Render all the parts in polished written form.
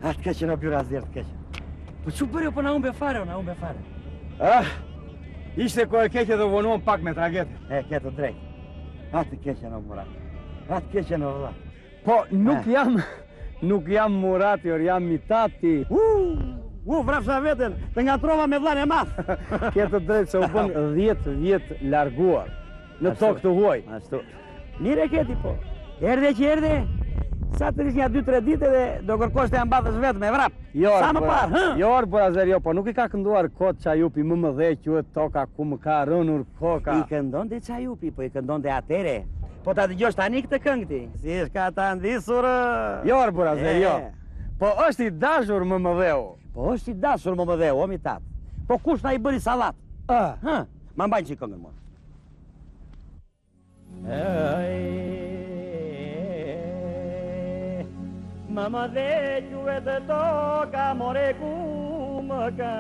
Atë keqe në bjura zirë të keqe. Po që bërë jo po na umbe fare, Ishte ko e keqe dhe vonuam pak me tragete. Ketë drejt. Atë keqe në Murat. Atë keqe në vëlla. Po, nuk jam Murat, jor jam Mitati. Vrapsha veten, të nga trova me vllane mas. Ketë drejt se u bën 10 vjet larguar në tokë të huaj. Ashtu. Mire keti po. Erdhe që erdhe. Sa të rish nga 2-3 dite dhe do kërkosh të ambadhës vetë me vrap. Sa më parë, Jor, burazer, jo, po nuk i ka kënduar kot qajupi më më dhe quhet toka ku më ka rënur koka. I këndon dhe qajupi, po i këndon dhe atere. Po ta dëgjosh tani këtë këngë ti. Si shka ta ndisur... Jor, burazer, jo. Po është i dashur më më dheu. Po është i dashur më më dheu, o mi tatë. Po kush na i bëri salat? Ma mbajnë që i këngën, mo. Më dhe quet të toka, more ku më ka.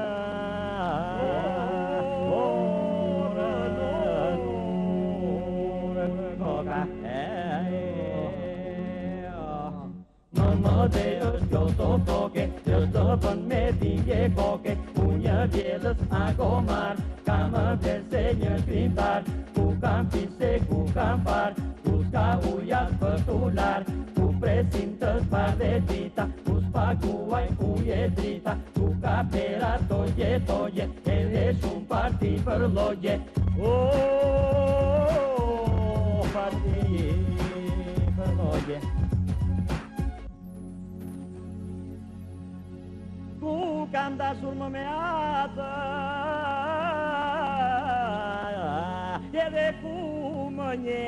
Më dhe është kjo të toke, është të bën me dingje koke. Unë vjetës ako marë, kam më vese një shkrimtar. Ku kam pise, ku kam par, ku s'ka ujat për t'ullar. Presim të zbar dhe drita, ku s'paguaj uje drita, ku ka pera toje, edhe shumë parti për logje. Parti për logje. Ku kam dashur më me atë, edhe ku më nje.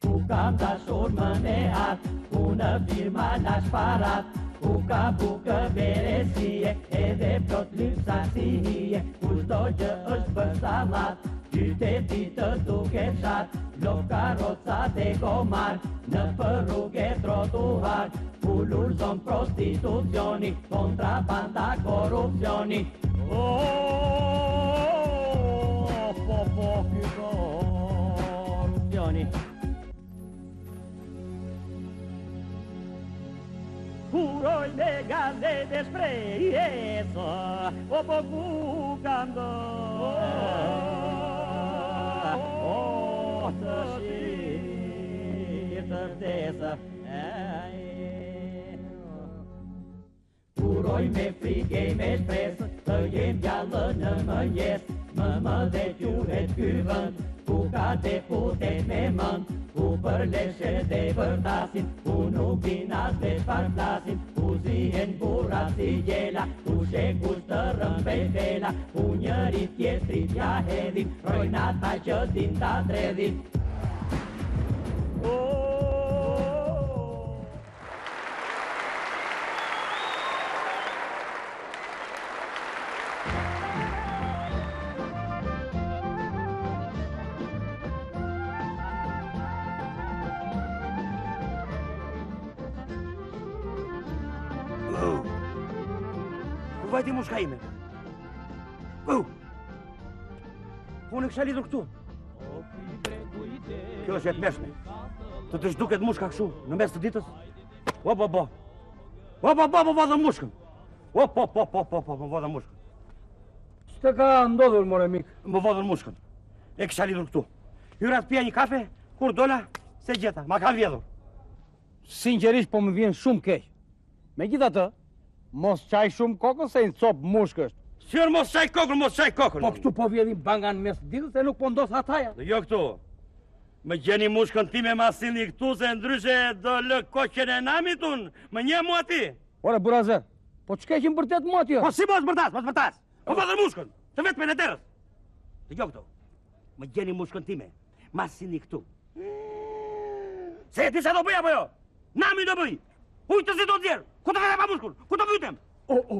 Ku kam dashur më ne atë, ku në firma në shparat, ku ka bukë beresie, edhe plot lypsasie, ku shdo gjë është për salat, qyteti të duke shat, blok karoca dhe gomar, në përrrugë trotuar, pullur zon prostitucioni, kontrabanda korupcioni. Corruzioni. Puro illegale desprezo, o pogugando. Të shirë të vdesa. Puroj me frike me shpresë, të jem gjallë në mëngjes. Më dhe quhet ky vënd, ku ka deputet me mënd, ku për leshe dhe vërtasin, ku nuk din as dhe çfarë flasin, ku zihen burrat si gjela, ku shekush të rëmbej vela, ku njëri tjetrit ja hedhin, rojnë ata që din ta dredhin. Vajti mushka ime. Unë kësha lidhur këtu. Kjo është e të meshme. Të të shduket mushka këshu në mes të ditës. Po vadë mushkën. Po vadë mushkën. Që të ka ndodhur, more mik? Më vadër mushkën. E kësha lidhur këtu. Hyrat pia një kafe, kur dola, se gjeta. Ma ka vjedhur. Sinqerisht po më vjen shumë keq. Megjithatë, mos qaj shumë kokën se në copë mushkësht. Sër mos qaj kokën. Po këtu po vjedhin bangan mes ditës e nuk po ndos hataja. Jo këtu. Më gjeni mushkën ti me masini këtu se ndryshe do lë koqen e namit unë. Më një mua ti. Ore, burazer, po që keqin bërtet mua ti? Po si mos bërtas. Po vadër mushkën, të vetë me në derës. Jo këtu. Më gjeni mushkën time, masini këtu. Se e ti se do bëj apo jo? Nami do bëj. Ujtë të zi do djerë. Ku të vete pa mushkull? Ku të vytem?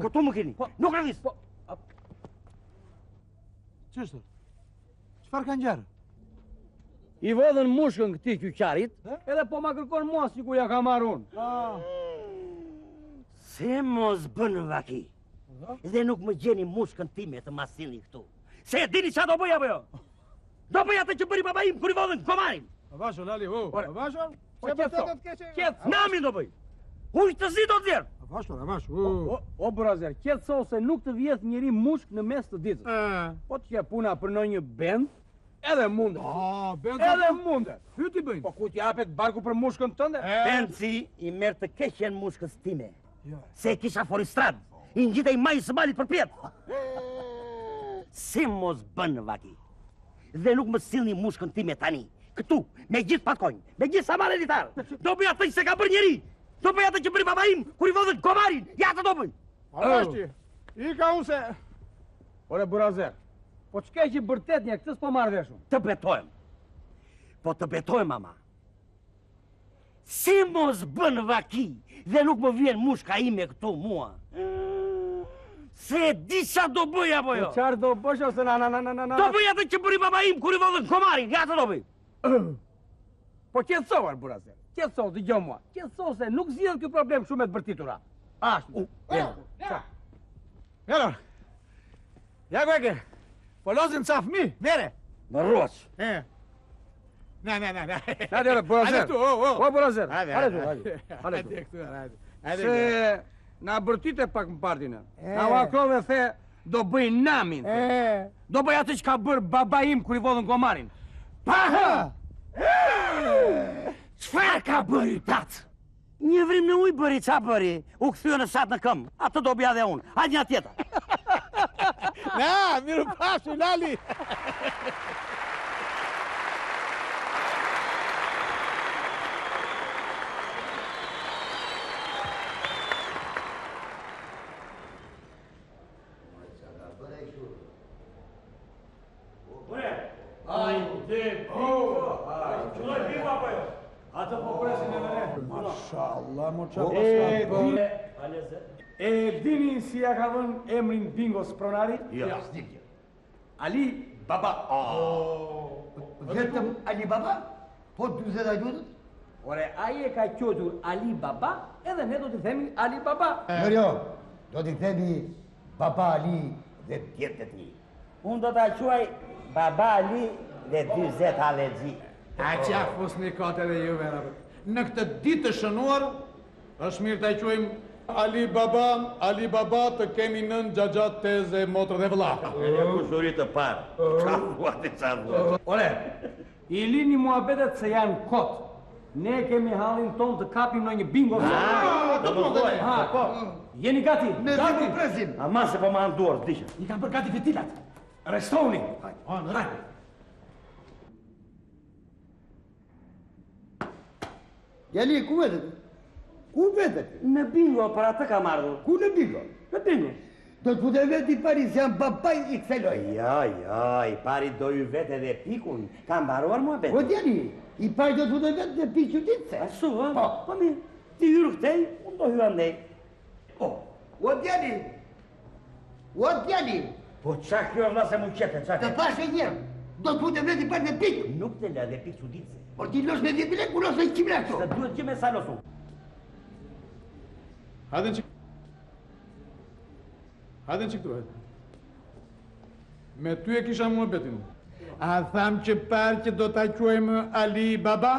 Këtu më keni. Nuk rëvis. Qështë? Qëfar kanë gjerë? I vodhen mushkën këti kyqarit, edhe po ma kërkon mua si ku ja ka marrë unë. Se mos bënë vaki. Dhe nuk më gjeni mushkën time të masini këtu. Se e dini qa do bëj apo jo? Do bëj atë që bëri baba im kur i vodhen komarin. Avashon, Ali, avashon? Po qetëso. Nami do bëj. Ujtë të zi do djerë. Avashon. O brazer, qetëso se nuk të vjedh njëri mushk në mes të ditës. Po të që puna për në një bend, edhe mundet. Edhe mundet. Hyti bëjnë. Po ku t'japet barku për mushkën tënde? Penci i merë të keqen mushkës time. Se kisha foristrad. I ngjitej maj së malit për pjetë. Si mos bënë vaki. Dhe nuk më sillni mushkën time tani. Këtu, me gjithë patkojnë, me gjithë sa marë elitarë. Do bëj atë që se ka bërë njeri. Do bëj atë që bëri baba im, kur i vodhen komarin. Ja të do bëj. Avashti, i ka unë se... Ore burazer, po çka që bërtet një këtës po marrë veshun? Të betohem. Po të betohem, mama. Si mos bënë vaki dhe nuk më vjen mushka ime këtu mua. Se di qa do bëj apo jo? Qarë do bësh ose na. Do bëj atë që bëri baba im kur i vodhen komarin. Ja të do bëj. Po qetësoar burazer, qetëso, dëgjoj mua. Qetëso se nuk zgjidhet ky problem shumë me të bërtitura. Ashtu. Mjerë, ja kweke, po lozin ca fmi, mere. Më ruaç. Ne. Hajde, burazer. Hajde këtu, O burazer, Hajde hajde. këtu, hajde. Se na bërtite pak më partinë. Na uakrove the do bëj namin. Do bëj atë që ka bërë baba im kur i vodhën komarin. Paha! Çfarë ka bëri tatë? Një vrim në ujë bëri, qa bëri? U kthye në sat në këmbë. Atë do bja dhe unë. Hajde një tjetër. Na, miru pashu, Lali. Mashallah, mo qa E dini si ja ka dhënë emrin Bingo Spronari? Jo. Ali Baba. Vetëm Ali Baba? Po 40 ajutët? Ore, aje ka qotur Ali Baba, edhe ne do t'i themi Ali Baba. Jo, do t'i themi Baba Ali dhe tjetët një. Unë do t'a quaj Baba Ali dhe 40 alergji. A qa fusni kate dhe juve, rapët. Në këtë ditë të shënuar, është mirë t'a quajmë Ali Baba të kemi nën gjagjat, teze, motrë dhe vëlla. E kushurit të parë. Qa fuati qa fuati. Ore, i lini muhabetet se janë kot. Ne kemi hallin ton të kapim në një bingo. Të më thuaj. Po. Jeni gati? Ne Gati? presim. Ama se po ma në duar, dishe. I kam bërë gati fitilat. Arrestoni. Hajde. Jali, ku vetët? Ku vetët? Në bingo, për atë kam ardhur. Ku në bingo? Në bingo. Do t'u dhe veti pari se janë babaj i këtheloj. I pari do ju vete dhe pikun. Ka mbaruar mua bete. O djali, i pari do t'u dhe veti dhe pi qëtitëse. Asu, po mirë. Ti hyrë këtej, unë do hyrë andej. O djali, Po qa kjo vla se mu qete, qa të thash e njerë, do t'u dhe veti pari dhe pikë. Nuk të la dhe pikë quditse. Por ti los me 10 bile, ku los me 100 bile Se duhet që me sa losu. Hajden qik... Hajden qik tu, hajde. Me ty e kisha mua betin. A tham që parë që do t'a quajmë Ali Baba?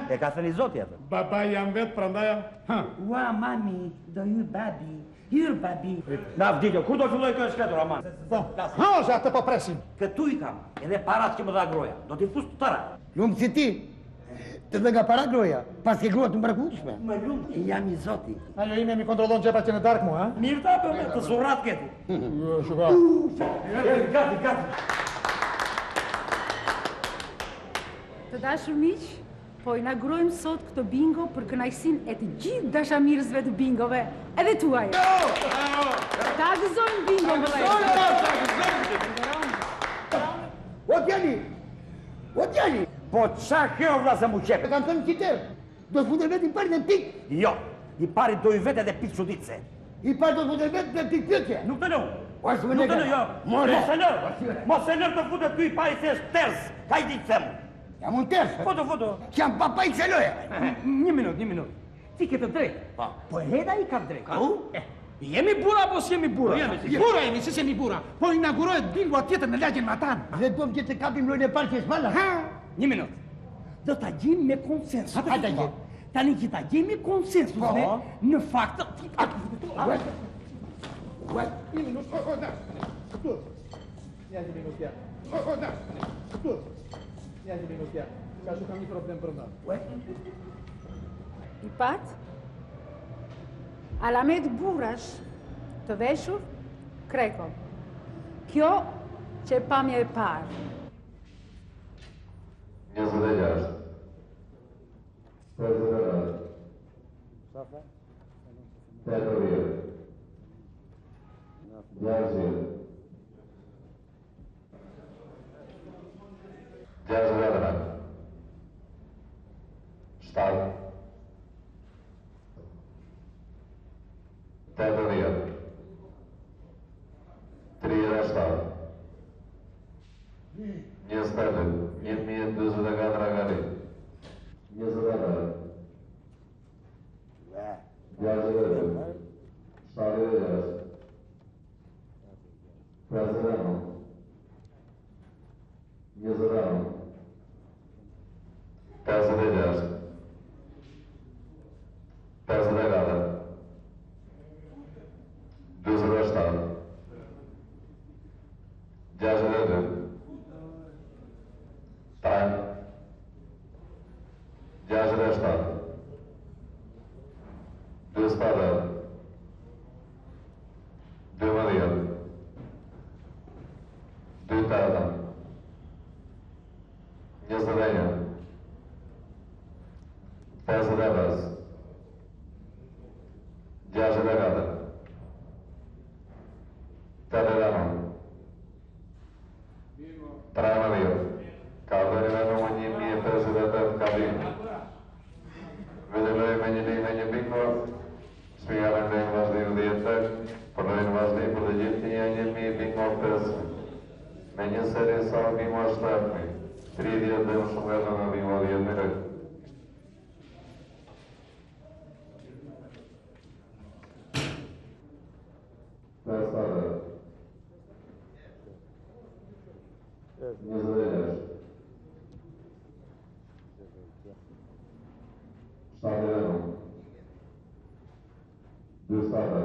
E ka thëni zoti atë. Baba jam vetë, prandaja? Ua, mami, do ju babi. Hyrë babi. Na vdiljo, kur do filloj kjo shkletur, aman? Po, se atë po presim. Këtu i kam, edhe parat që më dha groja. Do t'i fus të tëra. Lumë si ti, të dhe nga para groja, pas ke grua të mbrakushme. Më lumë, jam i zoti. Ajo ime mi kontrolon gjepat që në dark mua, ha? Mirë ta për me, të surat këti. Shuka. Gati. Të dashur miq, po inaugurojmë sot këtë bingo për kënaqësinë e të gjithë dashamirësve të bingove, edhe tuaj. Ta gëzojmë bingo, O djali, Po qa kjo vlasë mu qepë? Kam thënë qiter, do të funder vetë i pari dhe pik. Jo, i pari do i vetë edhe pik çuditse. I pari do të funder vetë dhe pik pyetje. Nuk të në. Nuk të në, jo. Mos e nërë të funder ty i pari se është ters. Ka i ditë themë. Jam unë ters. Foto. Që jam papa i qeloje. Një minut. Ti ke të drejtë. Po Heda i ka drejtë. Jemi bura apo s'jemi bura? Bura jemi, se jemi bura. Po inaugurohet bingo atjetër në lagjen me atan. Dhe do më që të kapim lojnë e parë që s'malla. Një minut. Do ta gjejmë me konsensus. Hajde gjej. Tani që ta gjejmë me konsensus ne, në fakt Një minut, da. Tu. Ja një minut, ja. Da. Tu. Ja një minut, ja. Ka që kam një problem brënda. I pat, Alamet burash të veshur, kreko. Kjo që e pamje e parë. 26. 29. 30. 60. 61. 7. 80. 37. 1224 gari. 29. 60. 76. 51. 21. 56. 54. 27. 62. 3. 67. 27. 12. 28. 29. 59. 64. 39. 13. Кавдерина номани ми е президентът Кабин. Видели мене бинго, смеялен ден важни диетък, първен важни продължителния ми бинго през. Мене се са бимо щатни. 3 ден шумерно на бимо диетък. Тестада. Не заведешь. Штабелено. Дюстада.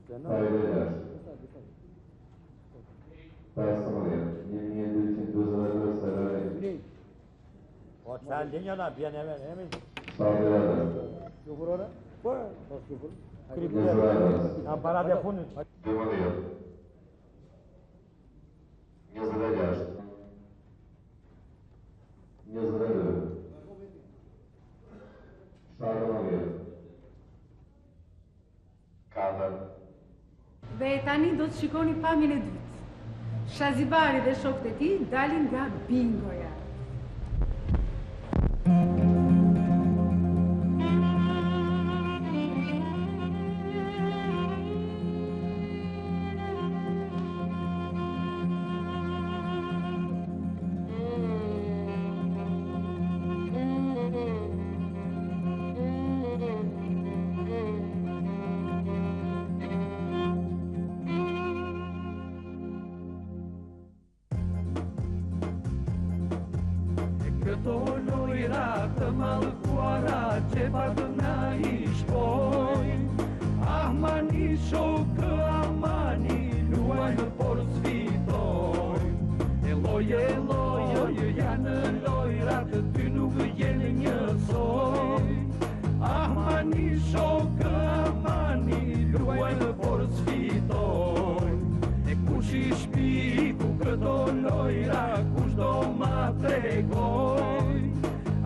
Заведешь. Тестамалия. Не дույцин дузаведеш сарай. Po qa linjona, bjene me, jemi. Штабелено. Shukurore? Po, shukur. Не заведеш. Jam parat e funit. Дюмалия. Не заведешь. Не заведешь. Штабелено. Kadar. Dhe tani do të shikoni pamjen e dytë. Shazibari dhe shokët e tij dalin nga bingoja. Këto lojra të mallkuara që padëna I shpojnë Ahmani shokë Ahmani luajnë por sfitojnë E loj janë lojrat ty nuk jenë njësoj Ahmani shokë Ahmani luajnë por sfitojnë E kush I shpiku këto lojra kush do ma tregoj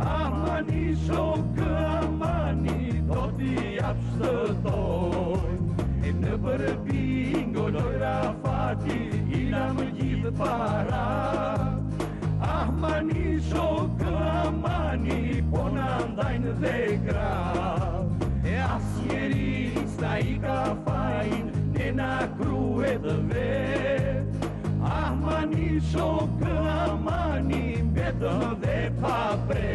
Ahmani shokë Ahmani do t'i jap shtëtoj E në për bingo lojra fati I la më gjithë para Ahmani shokë, amani, po në ndajnë dhe grav. E asjeri s'na I ka fajin, ne na kruet vet. Ahmani shokë, amani, betën dhe papre.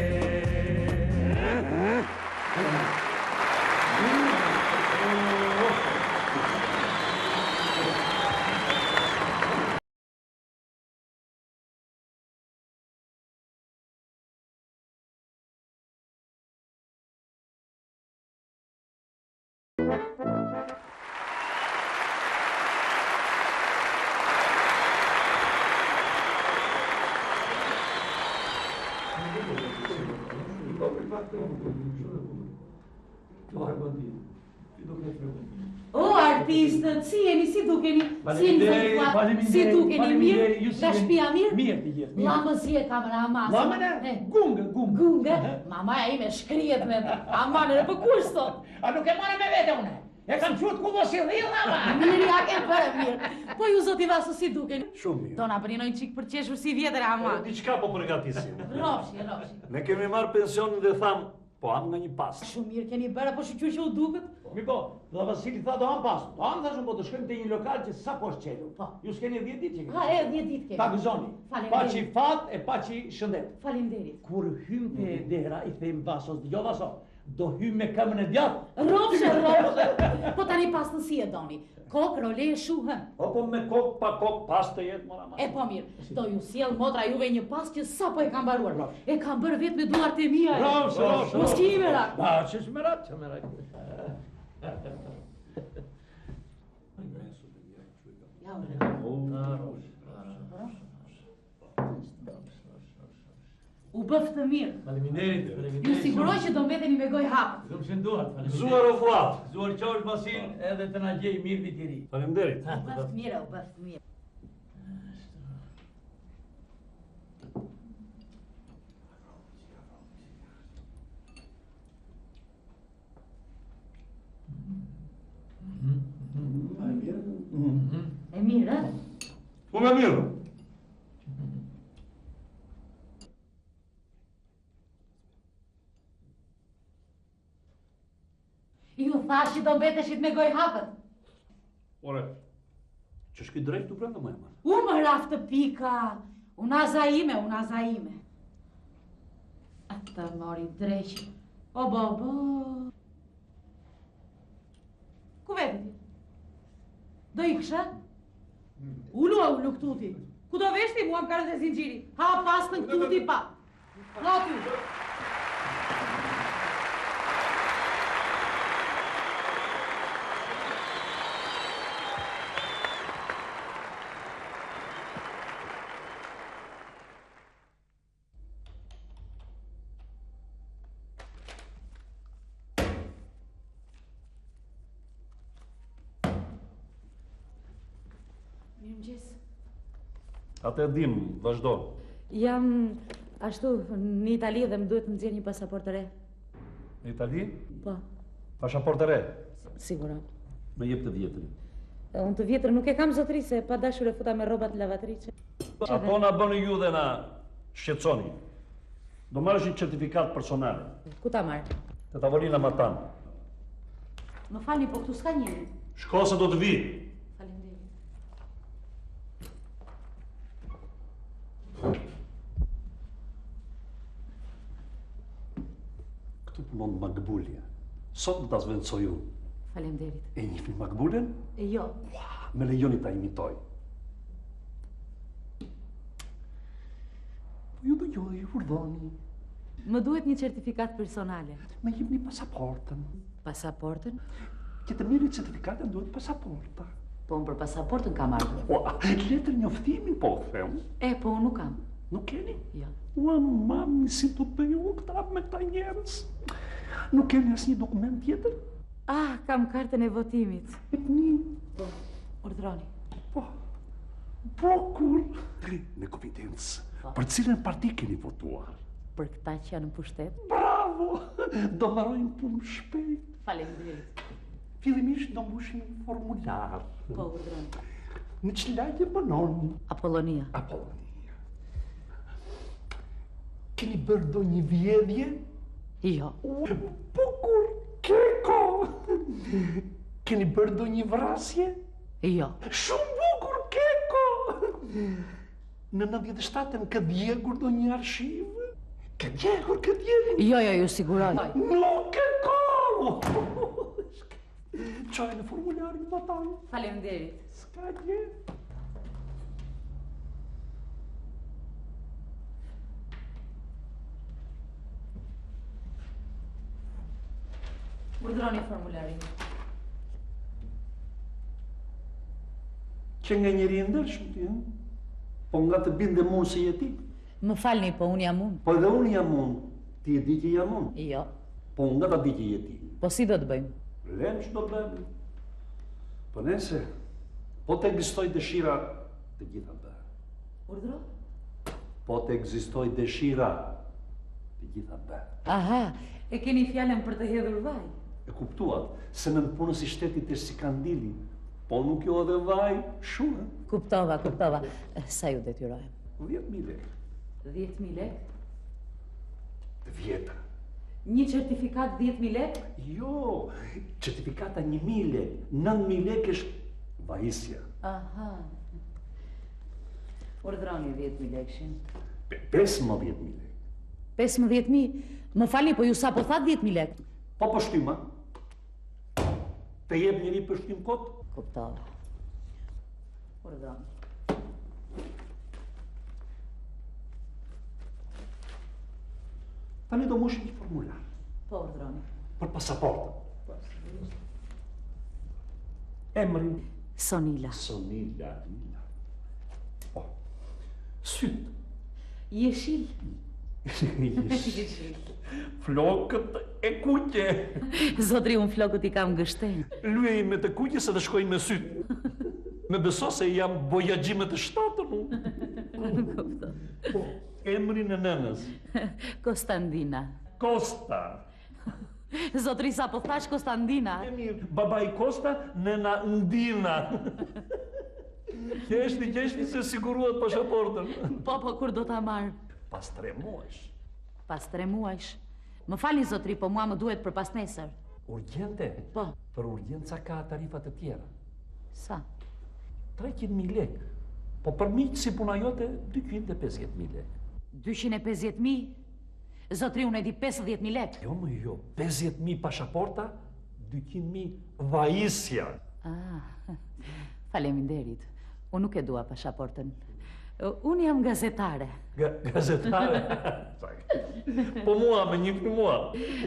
O, artistët, si jeni, si dukeni? Si dukeni, mirë? Nga shpia mirë? Mirë. Lamën si e kamera amasë? Lamën? Gungë. Gungë? Mamaja ime shkrijet me amanën e për kur sot? A nuk e marrë me vete une? E kam qut ku mos I dhilla, ma! Mirë, ja ke bërë mirë. Po ju zoti Vasu si dukeni? Shumë mirë. Do na bërinojnë qik për qeshur si vjetër e aman. Diçka po përgatisim. Rofshi. Ne kemi marrë pensionin dhe tham, po am nga një pas. Shumë mirë keni bërë, po shqyqyr që u duket? Mi po, dhe Vasili tha do ham pas. Do ham thashun po të shkojmë te një lokal që sa po shqelu. Ju s'keni 10 ditë që keni? Ha, 10 ditë keni. Ta gëzoni. Paçi fat e paçi shëndet. Faleminderit. Kur hym te dera I them Vasos, jo Vaso, do hym me këmbën e djathtë. Rofshe. Po tani pastën si e doni? Kokë, role e shuhën. Po me kokë, pa kokë, pas të jetë mora ma. E po mirë, do ju sjell motra juve një pas që sa po e kam baruar. E kam bërë vetë me duart e mia. Rofshe. Mos ki me rak. Ba, ç'është me rak? U bëf të mirë. Faleminderit. Ju siguroj që do mbeteni me gojë hapur. Do më shënduar. Zuar o vllat. Zuar qosh masin edhe të na gjej mirë vit I ri. Faleminderit. U bëf të mirë, u bëf të mirë. E mirë, Po me mirë. Ju thash që do mbeteshit me gojë hapur. Ore, që shki drejt të brenda më e marë. U më raf të pika, unaza ime. Ata mori dreq. O baba. Ku vete ti? Do ikësha? Ulu këtu ti. Ku do veshti mua më karët e zinxhiri? Ha pastën këtu ti pa. Ha ty. Mirëmëngjes. Atë e dim, vazhdo. Jam ashtu në Itali dhe më duhet të nxjerr një pasaportë re. Në Itali? Po, Pasaportë re? sigurisht. Me jep të vjetrin. Unë të vjetër nuk e kam zotëri se pa dashur e futa me rrobat lavatrice. Apo na bëni ju dhe na shqetësoni. Do marrësh një certifikat personale. Ku ta marr? Te tavolina matan. Më falni, po këtu s'ka njeri. Shko se do të vi. Faleminderit. Këtu punon Makbulja. Sot më ta zvendësoj unë. Faleminderit. E njihni Makbulen? Jo. Me lejoni ta imitoj. Po ju do ju urdhoni. Më duhet një certifikat personale. Me jepni pasaportën. Pasaportën? Që të mirë certifikatën duhet pasaporta. Po unë për pasaportën kam ardhur. Letër njoftimi po them. E, po unë nuk kam. Nuk keni? Jo. Ua, mami, si të bëju këta me këta njerës. Nuk keni asnjë dokument tjetër? Ah, kam kartën e votimit. Epni. Po, urdhroni. Po kur? Me konfidencë. Për cilën parti keni votuar? Për këta që janë në pushtet. Bravo! Do marrojnë punë shpejt. Faleminderit. Fillimisht do mbushim formular. Po, urdhroni. Në që lagje punon? Apollonia. Apollonia. Keni bërë do një vjedhje? Jo. Bukur, keko! Keni bërë do një vrasje? Jo. Shumë bukur, keko! Në 97-ën ka djegur do një arshiv? Ka djegur, ka djegur? Jo, ju siguroj. Nuk keko! Qaj në formularin batalë. Faleminderit. S'ka gjë. Urdhroni formularin. Që nga njëri ndërshëm ti, po nga të binde mund se jeti. Më falni, po unë jam unë. Po edhe unë jam unë, ti e di që jam unë. Jo. Po nga ta di që jeti. Po si do të bëjmë? Lem që do të bëjmë. Po nese, po të egzistoj dëshira, të gjitha bërë. Urdhro? Po të egzistoj dëshira, të gjitha bërë. Aha, e keni fjallën për të hedhur vaj? E kuptuat, se në punës i shtetit është si kandili, po nuk jo edhe vaj, shumë. Kuptova. Sa ju detyrojmë? 10.000 lekë. 10.000 lekë? Të vjetra. Një certifikat 10.000 lekë? Jo, certifikata 1.000 lekë, 9.000 lekë është vajisja. Aha. Urdhroni 10.000 lekëshin. 15.000 lekë. 15.000? Më falni, po ju sa po thatë 10.000 lekë? Po pështyma. Të jep njëri pështym kot? Kuptova. Urdhroni. Tani do moshim një formular. Po, urdhroni. Për pasaportën. Emrin? Sonila. Sonila. Po. Syt. Jeshil. Jeshil. Flokët e kuqe. Zotri, unë flokët i kam gështen. Luej me të kuqe se të shkoj me syt. Me beso se jam bojagjimet të shtatën unë. Po, emrin e nënës. Kostandina. Kosta. Zotri, sa po thash Kostandina? E mirë, baba i Kosta, nëna Ndina. Qeshni se siguruat pasaportën. Po, kur do ta marr? Pas 3 muajsh. Pas 3 muajsh? Më falni, zotri, po mua më duhet për pas nesër. Urgjente? Po. Për urgjenca ka tarifat të tjera. Sa? 300.000 lekë. Po për miqë si puna jote, 250.000 lekë. 250.000? Zotri, unë e di 50.000 lekë. Jo, më jo. 50.000 pasaporta, 200.000 vajisja. Faleminderit. Unë nuk e dua pasaportën. Unë jam gazetare. Gazetare? Po mua, me njëfni mua.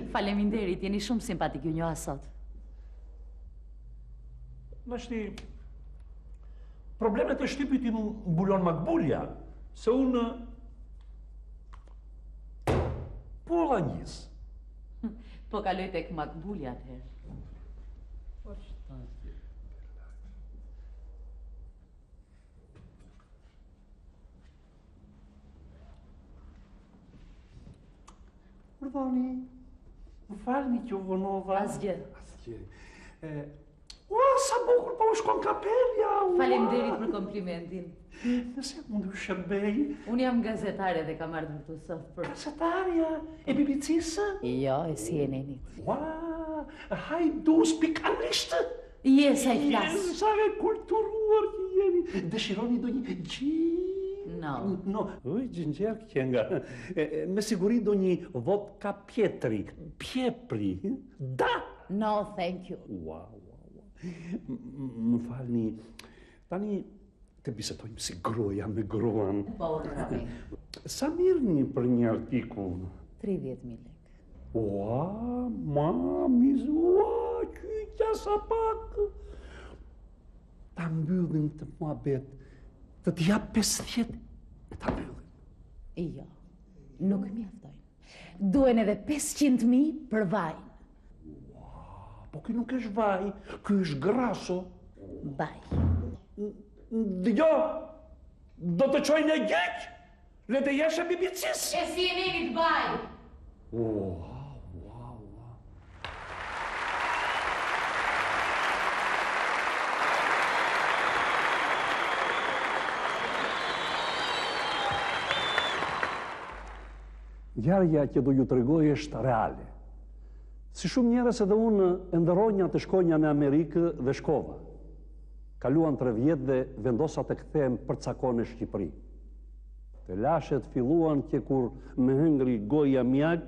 Faleminderit, jeni shumë simpatik ju njoha sot. Më shti, problemet e shtypit i mbulon Makbulja, se unë pulla njës. Po kaloj tek Makbulja atëherë. Urdhoni, më falni që u vonova. Asgjë. Ua, sa bukur po u shkon kapelja. Faleminderit për komplimentin. Nëse mund të shërbej? Unë jam gazetare dhe kam ardhur këtu sot për... Gazetarja? E BBC-së? Jo, e CNN-it. Ua, hajdu speak English? Yes, I flas. Sa e kulturuar që jeni. Dëshironi do një No. Uj, gjëngjer kënga. Me siguri do një vodka pjetri. Pjepri. Da! No, thank you. Wow. Më falni. Tani të bisetojmë si groja me groan. Po, urdhroni. Sa mirë një për një artikull? 30.000 lekë. Ua, mamis, qyqja sa pak. Ta mbyllim të muhabet, të t'jap 50 e ta mbyllim. Jo, nuk mjaftojnë. Duen edhe 500.000 për vajnë. Po ky nuk është vaj, ky është graso. Vaj. Dëgjo, do të qoj në gjyq, le të jesh e BBC-s. E CNN-it vaj. Wow. Ngjarja që do ju tregoj është reale. Si shumë njerëz edhe unë e ndëronja të shkonja në Amerikë dhe shkova. Kaluan 3 vjet dhe vendosa të kthehem përcakon në Shqipëri. Të lashet filluan që kur me hëngri goja mjak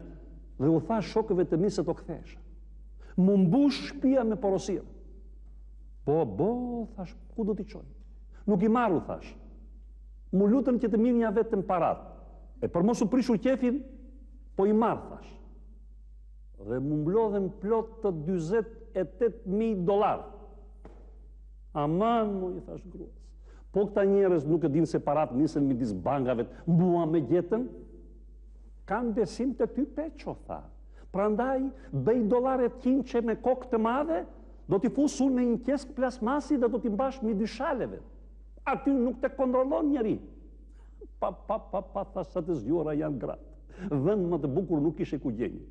dhe u thash shokëve të mi se të kthesha. Mu mbush shtëpia me porosirë. Thash, ku do t'i qoj? Nuk i marru, thash. Mu lutën që të mirënja vetëm parat. E për mos u prishur qefin, po i marrë, thash. Dhe mu mblodhen plot të $28,000. Aman, mu i thash gruas. Po këta njerëz nuk e din se parat nisën midis bankave, mua me gjetën, kam besim të ty Peqo, tha. Prandaj, bëj $100 që me kokë të madhe, do t'i fusu në një kesk plasmasi dhe do t'i mbash midis shaleve. Aty nuk të kontrollon njeri. Tha sa të zgjuara janë gratë. Vend më të bukur nuk ishe ku gjenjë.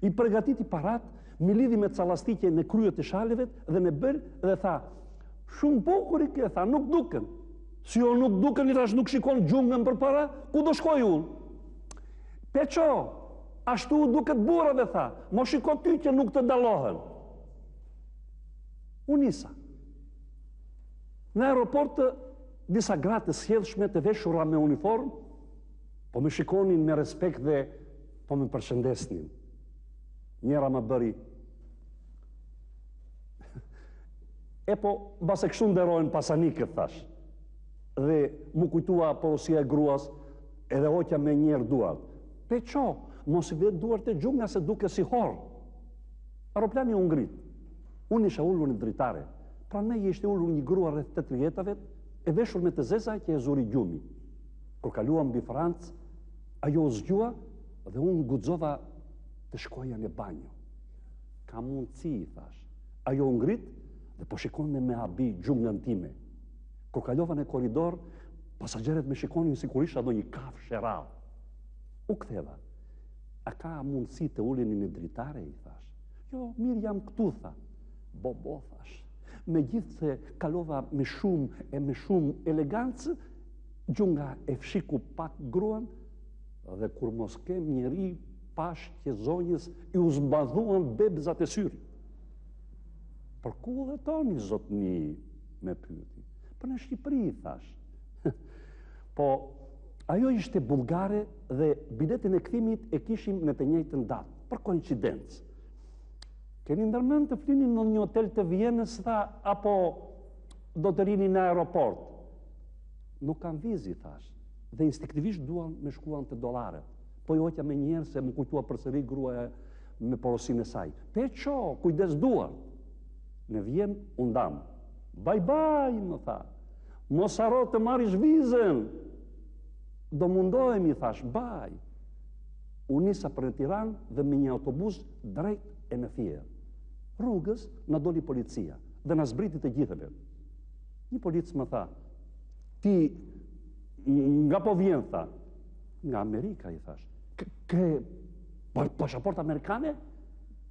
I përgatiti parat, mi lidhi me calastike në kryet e shaleve dhe në bërë dhe tha, shumë bukur i ke, tha, nuk duken. Si jo nuk duken, i thash nuk shikon gjungën për para, ku do shkoj unë? Peqo, ashtu duket burave, tha, mo shiko ty që nuk të dalohen. Unë nisa. Në aeroport disa gratë sjedhshme të veshura me uniform, po me shikonin me respekt dhe po me përshëndesnin. Njera më bëri. E po, base kështu nderojnë pasanikët, thash. Dhe mu kujtua porosia e gruas, edhe hoqja me njerë duart. Peqo, mos i vetë duart e gjunga se duke si horë. Aeroplani u ngrit. Unë isha ullur në dritare. Pra ne ishte ullur një grua rreth 8 jetave, e veshur me të zeza që e zuri gjumi. Kur kaluam mbi Francë, ajo zgjua dhe unë guxova të shkoja në banjo. Ka mundësi, thash. Ajo ngrit dhe po shikon me habi gjungën time. Kur kalova në koridor, pasagjerët me shikonin si kur isha do një kafshë e rrallë. U ktheva. A ka mundësi të uleni në dritare, i thash. Jo, mirë jam këtu, tha. Bo, thash. Me gjithë se kalova me shumë elegancë, gjunga e fshiku pak gruan, dhe kur mos kem njeri pash që zonjës i u zbadhuan bebzat e syri. Për ku dhe toni, zotni, me pyeti? Për në Shqipëri, thash. Po, ajo ishte bulgare dhe biletin e kthimit e kishim në të njëjtën datë, për koincidencë. Keni ndërmend të flinin në një hotel të Vienës, tha, apo do të rini në aeroport? Nuk kam vizi, thash, dhe instinktivisht duan me shkuan të $. Po i hoqja me njerë se më kujtua përsëri grua me porosin e saj. Peqo, kujdes duar. Në Vjenë undam. Baj, më tha. Mos haro të marrish vizën. Do mundohemi, thash, baj. U nisa për në Tiranë dhe me një autobus drejt e në Fier. Rrugës në doli policia dhe në zbriti të gjithëve. Një policë më tha, ti nga po vjen, tha, nga Amerika, i thash. Ke pasaport amerikane?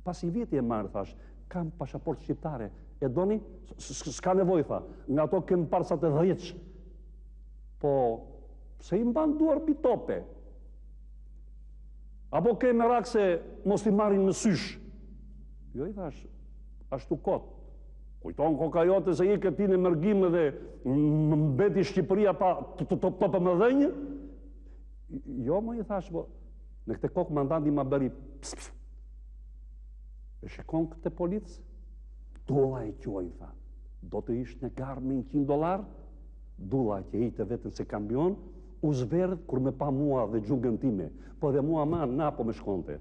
Pas i viti e marrë, thash, kam pasaport shqiptare. E doni? S'ka nevoj, tha, nga to kem parsat e 10. Po, se i mban duar bitope. Apo ke me rak se mos i marrin në sysh? Jo, i thash, ashtu kot. Kujton koka jote se i këti në mërgime dhe më mbeti Shqipëria pa të më dhenjë? Jo, më i thash, po, në këte kokë mandanti ma bëri pss. E shikon këte policë? Dula e quajnë, tha. Do të ishtë në garë me $100? Dula që i të vetën se kambion, u zverdh kur me pa mua dhe gjungën time, po dhe mua ma na po me shkonte.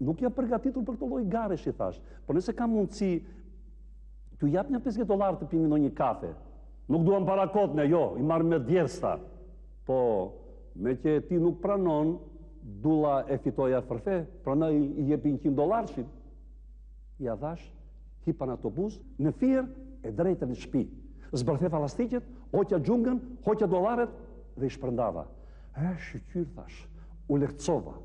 Nuk ja përgatitur për këto lloj garesh, i thash, po nëse ka mundësi, t'ju jap një $50 të pini në një kafe. Nuk duam para kotne, jo, i marrë me djersta. Po, me që ti nuk pranon, Dula e fitoja fërfe, pranoj i jepi $100. Ja dhash, hipa në autobus, në Fier e drejtë në shtëpi. Zbërtheva lastikët, hoqja gjungën, hoqja $, dhe i shpërndava. Shqyr, thash, u lehtësova.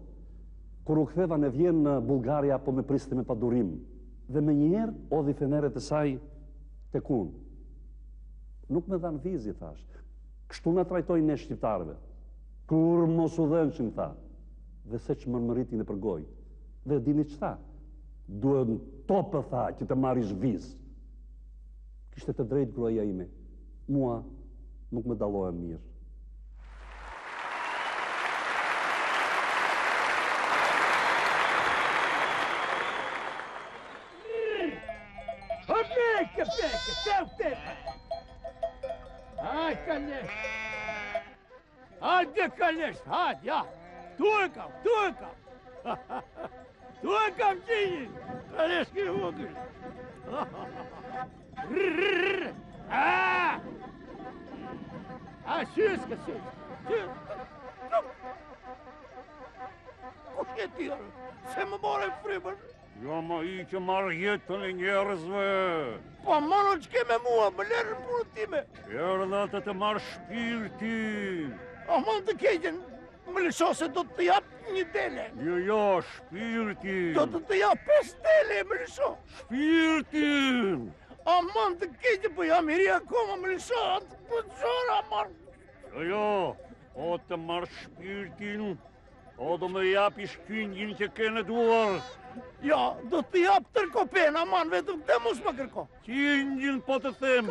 Kur u ktheva në Vjenë në Bulgaria, po me priste me padurim. Dhe me njerë, odhi feneret e saj të kun. Nuk me dhanë vizi, thash. Kështu në trajtojnë ne shqiptarëve. Kur mos u dhenëshin, tha. dhe se që mërmëritin e përgoj. Dhe dini që tha? Duhet në topë, tha, që të marrish vizë. Kishte të drejtë gruaja ime. Mua nuk me dalohen mirë. Hajde, Kalesh, hajde, ja. Tu e kam. Tu e kam qinjin. Kalesh ke vogël. Shyës ka shyës. Kush e tjërë? Se më more fripër. Jo, ma i që marrë jetën e njerëzve. Po, mano që ke me mua, më lërë në punët time. Erdhët të marrë shpirtin. Man të keqen, më lësho se do të japë një dele. Jo, shpirtin. Do të japë 5 dele, më lësho. Shpirtin. Man të keqen, po jam i ri akoma, më lësho, atë pëtëzora, man. Jo, o të marrë shpirtin, o do me japi shkyngjin që kene duar. Ja, do të japë tërkopen, aman, vetëm të mos më kërko. Qingjin po të them,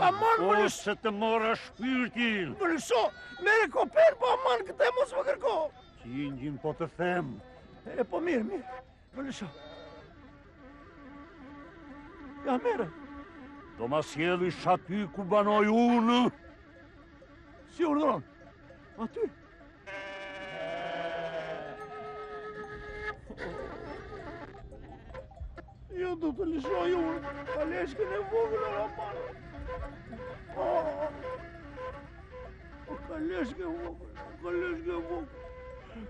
ose të mora shpirtin. Më lësho, mere kopen, po aman, këtë mos më kërko. Qingjin po të them. Po mirë, më lësho. Ja, mere. Do ma sjelish aty ku banoj unë. Si urdhron? Aty? Jo, do të lëshoj unë, Kaleshkën e vogël, Raman. Kaleshkë e vogël.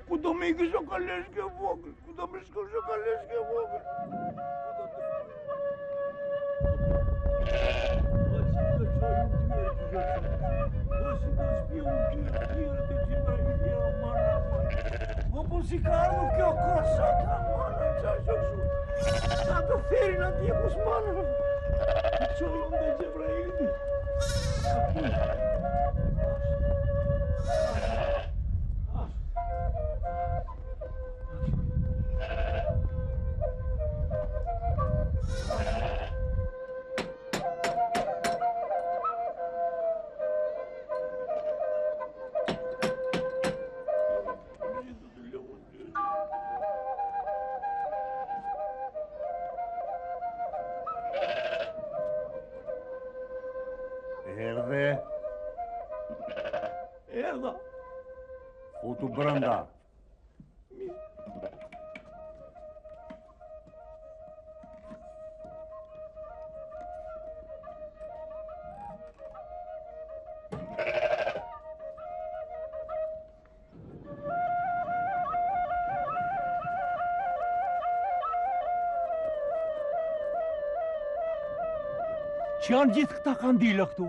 Ku do me ikësh o Kaleshkë e vogël? Ku do me shkosh o Kaleshkë e vogël? Po si ka ardhur kjo kosa, Raman, qa shokëshu? Sa të ferin atje Kusmanën, të qojnë dhe Gjebraili. Erdha. Futu brënda. Që janë gjithë këta kandila këtu?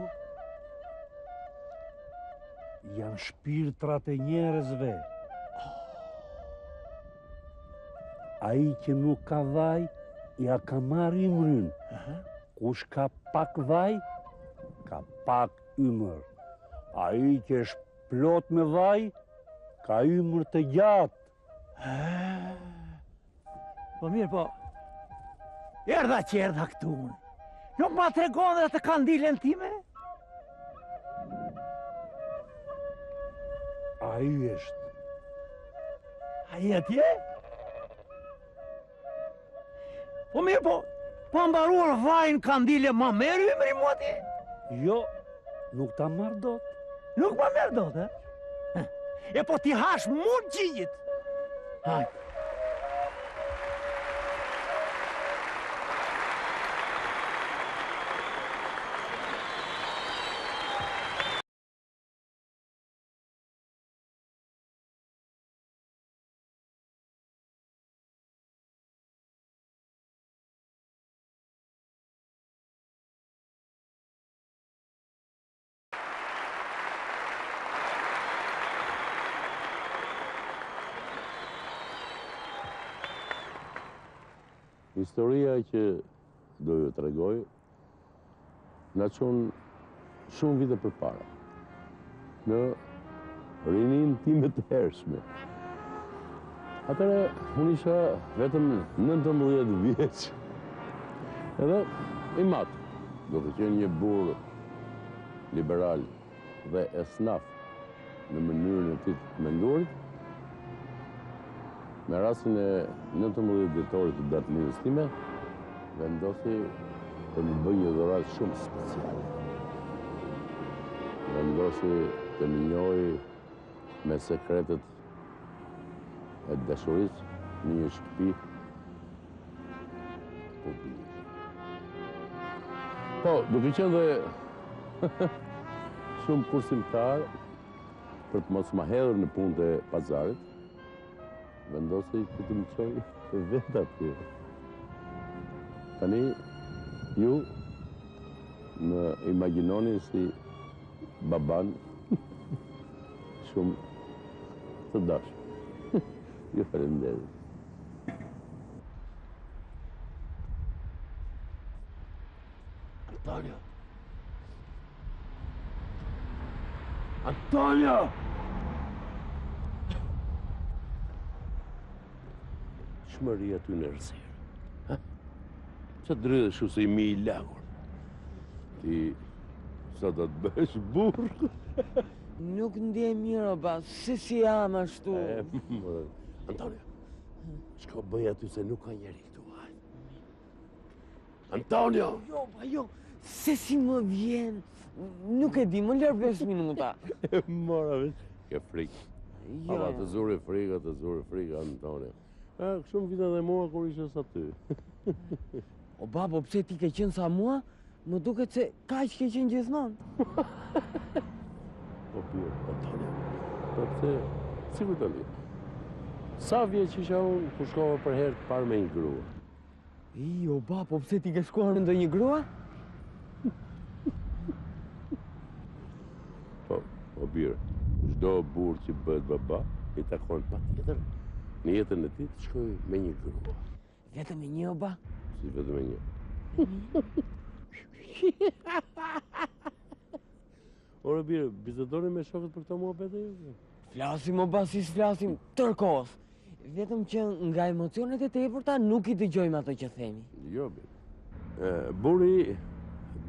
Janë shpirtrat e njerëzve. Ai që nuk ka vaj, ja ka marrë ymrin. Kush ka pak vaj, ka pak ymër. Ai që është plot me vaj, ka ymër të gjatë. Po mirë, po. Erdha që erdha këtu unë. Nuk ma tregon dhe të kandilen time? Ai është. Ai atje? Po mirë, po. Pa mbaruar vajnë kandile ma merë ymri mu atje? Jo, nuk ta marrë dot. Nuk ma merë dot, e? E po ti hash mund qigjit. Hajë. Historia që do ju të regoj, nga qonë shumë vite për para, në rinin time të hershme. Atëre, unë isha vetëm 19 vjeç. Edhe i matë, duke qenë një burë liberal dhe esnaf në mënyrën e tij të menduarit, me rastin e 19 dhjetorit të datëlindjes time, vendosi të më bëj një dhuratë shumë speciale. Vendosi të më njohë me sekretet e dashurisë një shtëpi publike. Po, duke qenë dhe shumë kursimtar për të mos ma hedhur në punët e pazarit, vendosi që të më çoj vetë atje. Tani, ju më imagjinoni si baban shumë të dashur. Ju faleminderit. Antonio! Antonio! Shmëria ty në rësirë. Që të dridhe shu se i mi i lagur. Ti sa do të bësh burë. Nuk ndje mirë, ba, si jam ashtu. Antonio, shko bëj aty se nuk ka njeri këtu. Antonio! Jo, ba, jo, si më vjen. Nuk e di, më lërë 5 minuta. Mora veç, ke frikë. Jo. Ama të zuri frika, Antonio. Kështu më vite dhe mua kur ishes aty. O babo, pse ti ke qenë sa mua? Më duket se kaq ke qenë gjithmonë. Po pyrë, Antonio. Po pse, si ku të li? Sa vjeç isha unë ku shkova për herë të parë me një grua? O babo, pse ti ke shkuar në ndonjë grua? Po pyrë, çdo burr që bëhet baba, i takon patjetër në jetën e tij të shkojë me një grua. Vetëm me një, o ba? Si vetëm me një? Ora birë, bisedoni me shokët për këto muhabete? Flasim, o ba, si s'flasim tërkohës. Vetëm që nga emocionet e tepërta nuk i dëgjojmë ato që themi. Jo, birë. Burri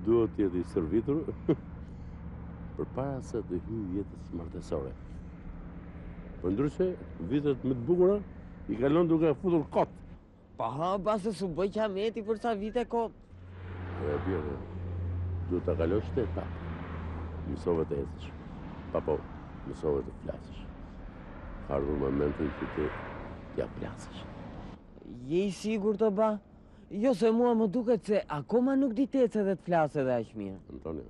duhet të jetë i servitur përpara se të hyjë jetës martesore. Përndryshe, vitet më të bukura i kalon duke futur kot. Pa, ba, se su bëj qameti për sa vite kot. Birë, duhet të kalosh të etapë. Mësove të ecësh. Po, mësove të flasësh. Ardhur momenti që t'ja flasësh. Je i sigur të ba? Jo, se mua më duket se akoma nuk di të ecë edhe të flasë edhe aq mirë. Antonio,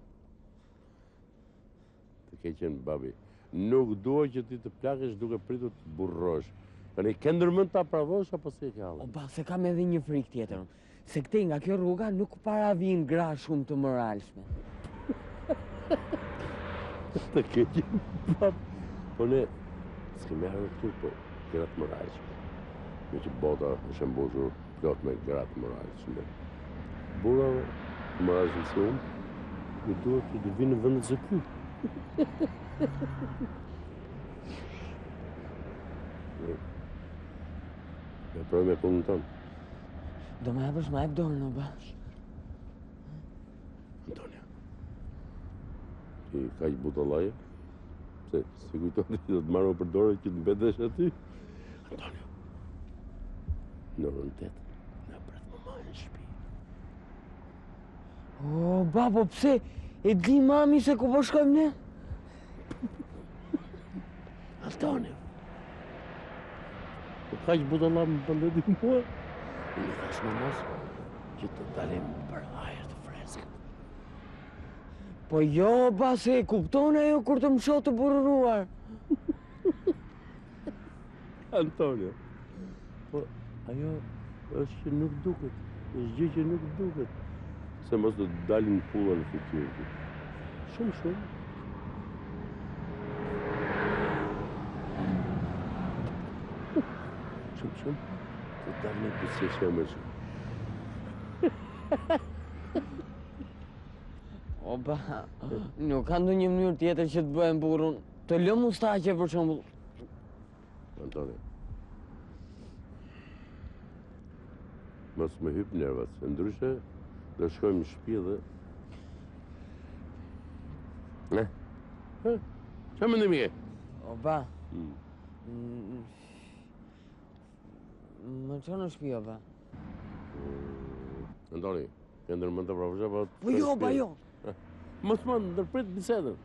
të ke qenë babi. Nuk dua që ti të plakesh duke pritur të burrosh. Tani ke ndërmend ta pravosh apo si e ke hallë? O ba, se kam edhe një frikë tjetër. Se këtej nga kjo rruga nuk para vijnë gra shumë të moralshme. Të ke qenë bab. Po ne s'kemi ardhur këtu po gratë moralshme. Me që bota është mbushur plot me gratë moralshme. Burrave të moralshëm si unë, nuk duhet të vinë në vendet e ky. Ja prove me punën tonë. Do me hapësh ma e dorën, o ba. Antonio, ti kaq butollaje? Se si kujton ti do të marrë për dorë që të mbetesh aty? Antonio, në orën 8, na pret mama në shtëpi. O, babo, pse? E di mami se ku po shkojmë ne? Antonio, po kaq butolla më pëndeti mua? Unë thash mamas që të dalim për ajër të freskët. Po jo, ba, se e kupton ajo kur të më shoh të burruar. Antonio, po ajo është që nuk duket, është gjë që nuk duket. Se mos do të dalin pulla në fytyrë. Shumë. Shumë. Të dalin për se shemër shumë. O ba, nuk ka ndonjë mënyrë tjetër që të bëhem burrun. Të lë mustaqe për shembull. Antonio, Mos më hyp nervat, se ndryshe do shkojmë në shtëpi dhe... Ne? Qa më ndimi e? O, ba. Më që në shtëpi, o, ba. Antoni, ke ndërmend të profesha, po... Po jo, ba jo. Mos më ndërprit bisedën.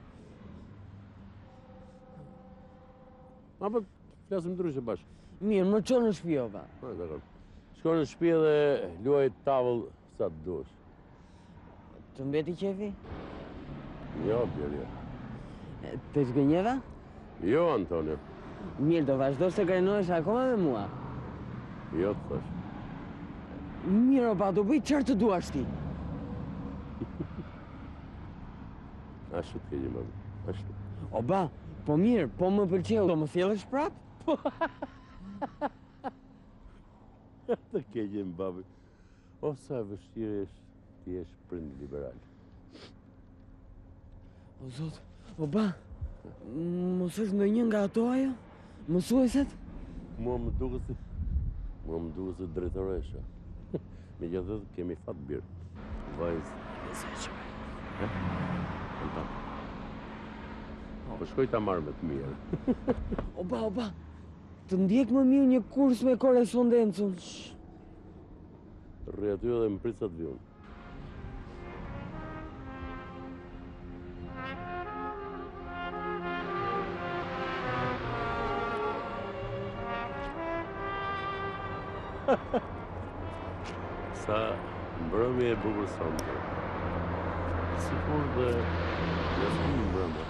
Apo flasim ndryshe bashkë. Mirë, më që në shtëpi, o, ba. Dakor. Shko në shtëpi dhe luaj tavull sa të duash. Të mbeti qefi? Jo, Bjerja. Të zgënjeva? Jo, Antonio. Mirë, do vazhdo se krenohesh akoma me mua? Jo, të thash. Mirë, o, ba, do bëj qërë të duash ti. Ashtu të kejim, babi. Ashtu. O, ba, po mirë, po më pëlqeu, do më thjellësh prap? Të kejim, babi. O, sa vështirë ti jesh prind liberal. O, zot, o, ba, mos është ndonjë nga ato ajo? Mësueset? Mua më duket se drejtoresha. Megjithatë kemi fat birë. Vajzë e zeqme. Anton. Po shkoj ta marrë me të mirë. O, ba, të ndjek më mirë një kurs me korespondencën. Rri aty edhe më prit sa të viun. Sa mbrëmje e bukur sonte. Sikur dhe jasmin mbrëmje.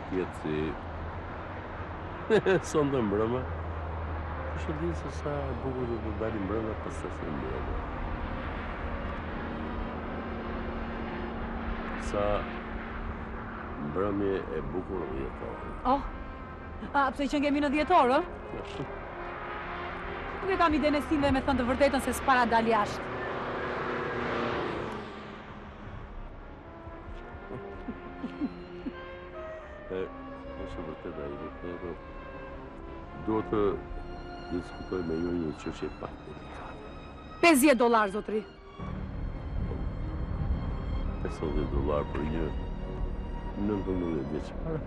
Tjetë si... sonte mbrëmje. Kështë di se sa e bukur dhe të dali mbrëmje pas të se mbrëmje. Sa mbrëmje e bukur dhjetorë. Oh, pse që ngemi në dhjetorë? Nuk e kam idenë e stinve me thënë të vërtetën se s'para dal jashtë. Është vërtet ai, por duhet të diskutoj me ju një çështje pak delikate. $50, zotri. $50 për një 19 vjeçare.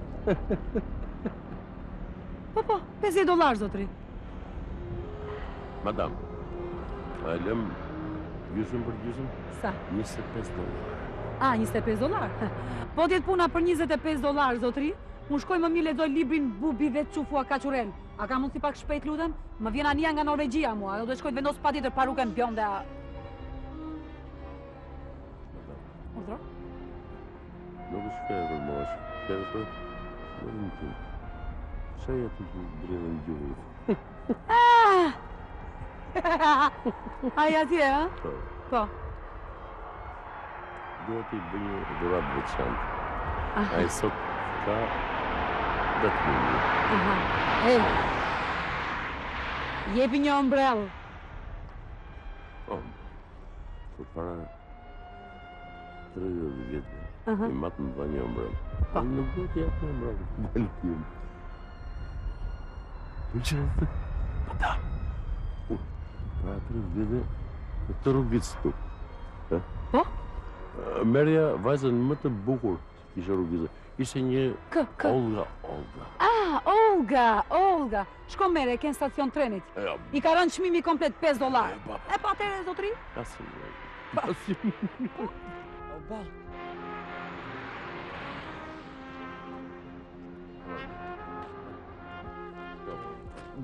Po, $50, zotri. Madam, a e lëm gjysmë për gjysmë? Sa? $25. $25? Po t'jetë puna për $25, zotri, unë shkoj më mi lexoj librin Bubi dhe Çufua Kaçurel. A ka mundsi pak shpejt, lutem? Më vjen ania nga Norvegjia mua, do të shkoj të vendos patjetër parukën bjonde. Urdhro? Nuk është shkërë për mosh, shkërë për në tim. Shaj aty që dredhen gjurit. Aja atje, ha? Po. Duhet t'i bëj një dhurat veçantë. Ai sot ka 10.000. Ej, jepi një ombrellë. Për para 30 vjetë, i matë më dha një ombrellë. Nuk do t'jap një ombrellë. Baltim. Pëlqen? Madam. Para 30 vjetë, të rrugit stu. Po? Merja vajzën më të bukur që kishe rrugizë. Ishte një Olga. Olga. Shko mere, ke në stacion trenit. I ka rënë çmimi komplet $5. E pa tere, zotri? Pasim. O, ba.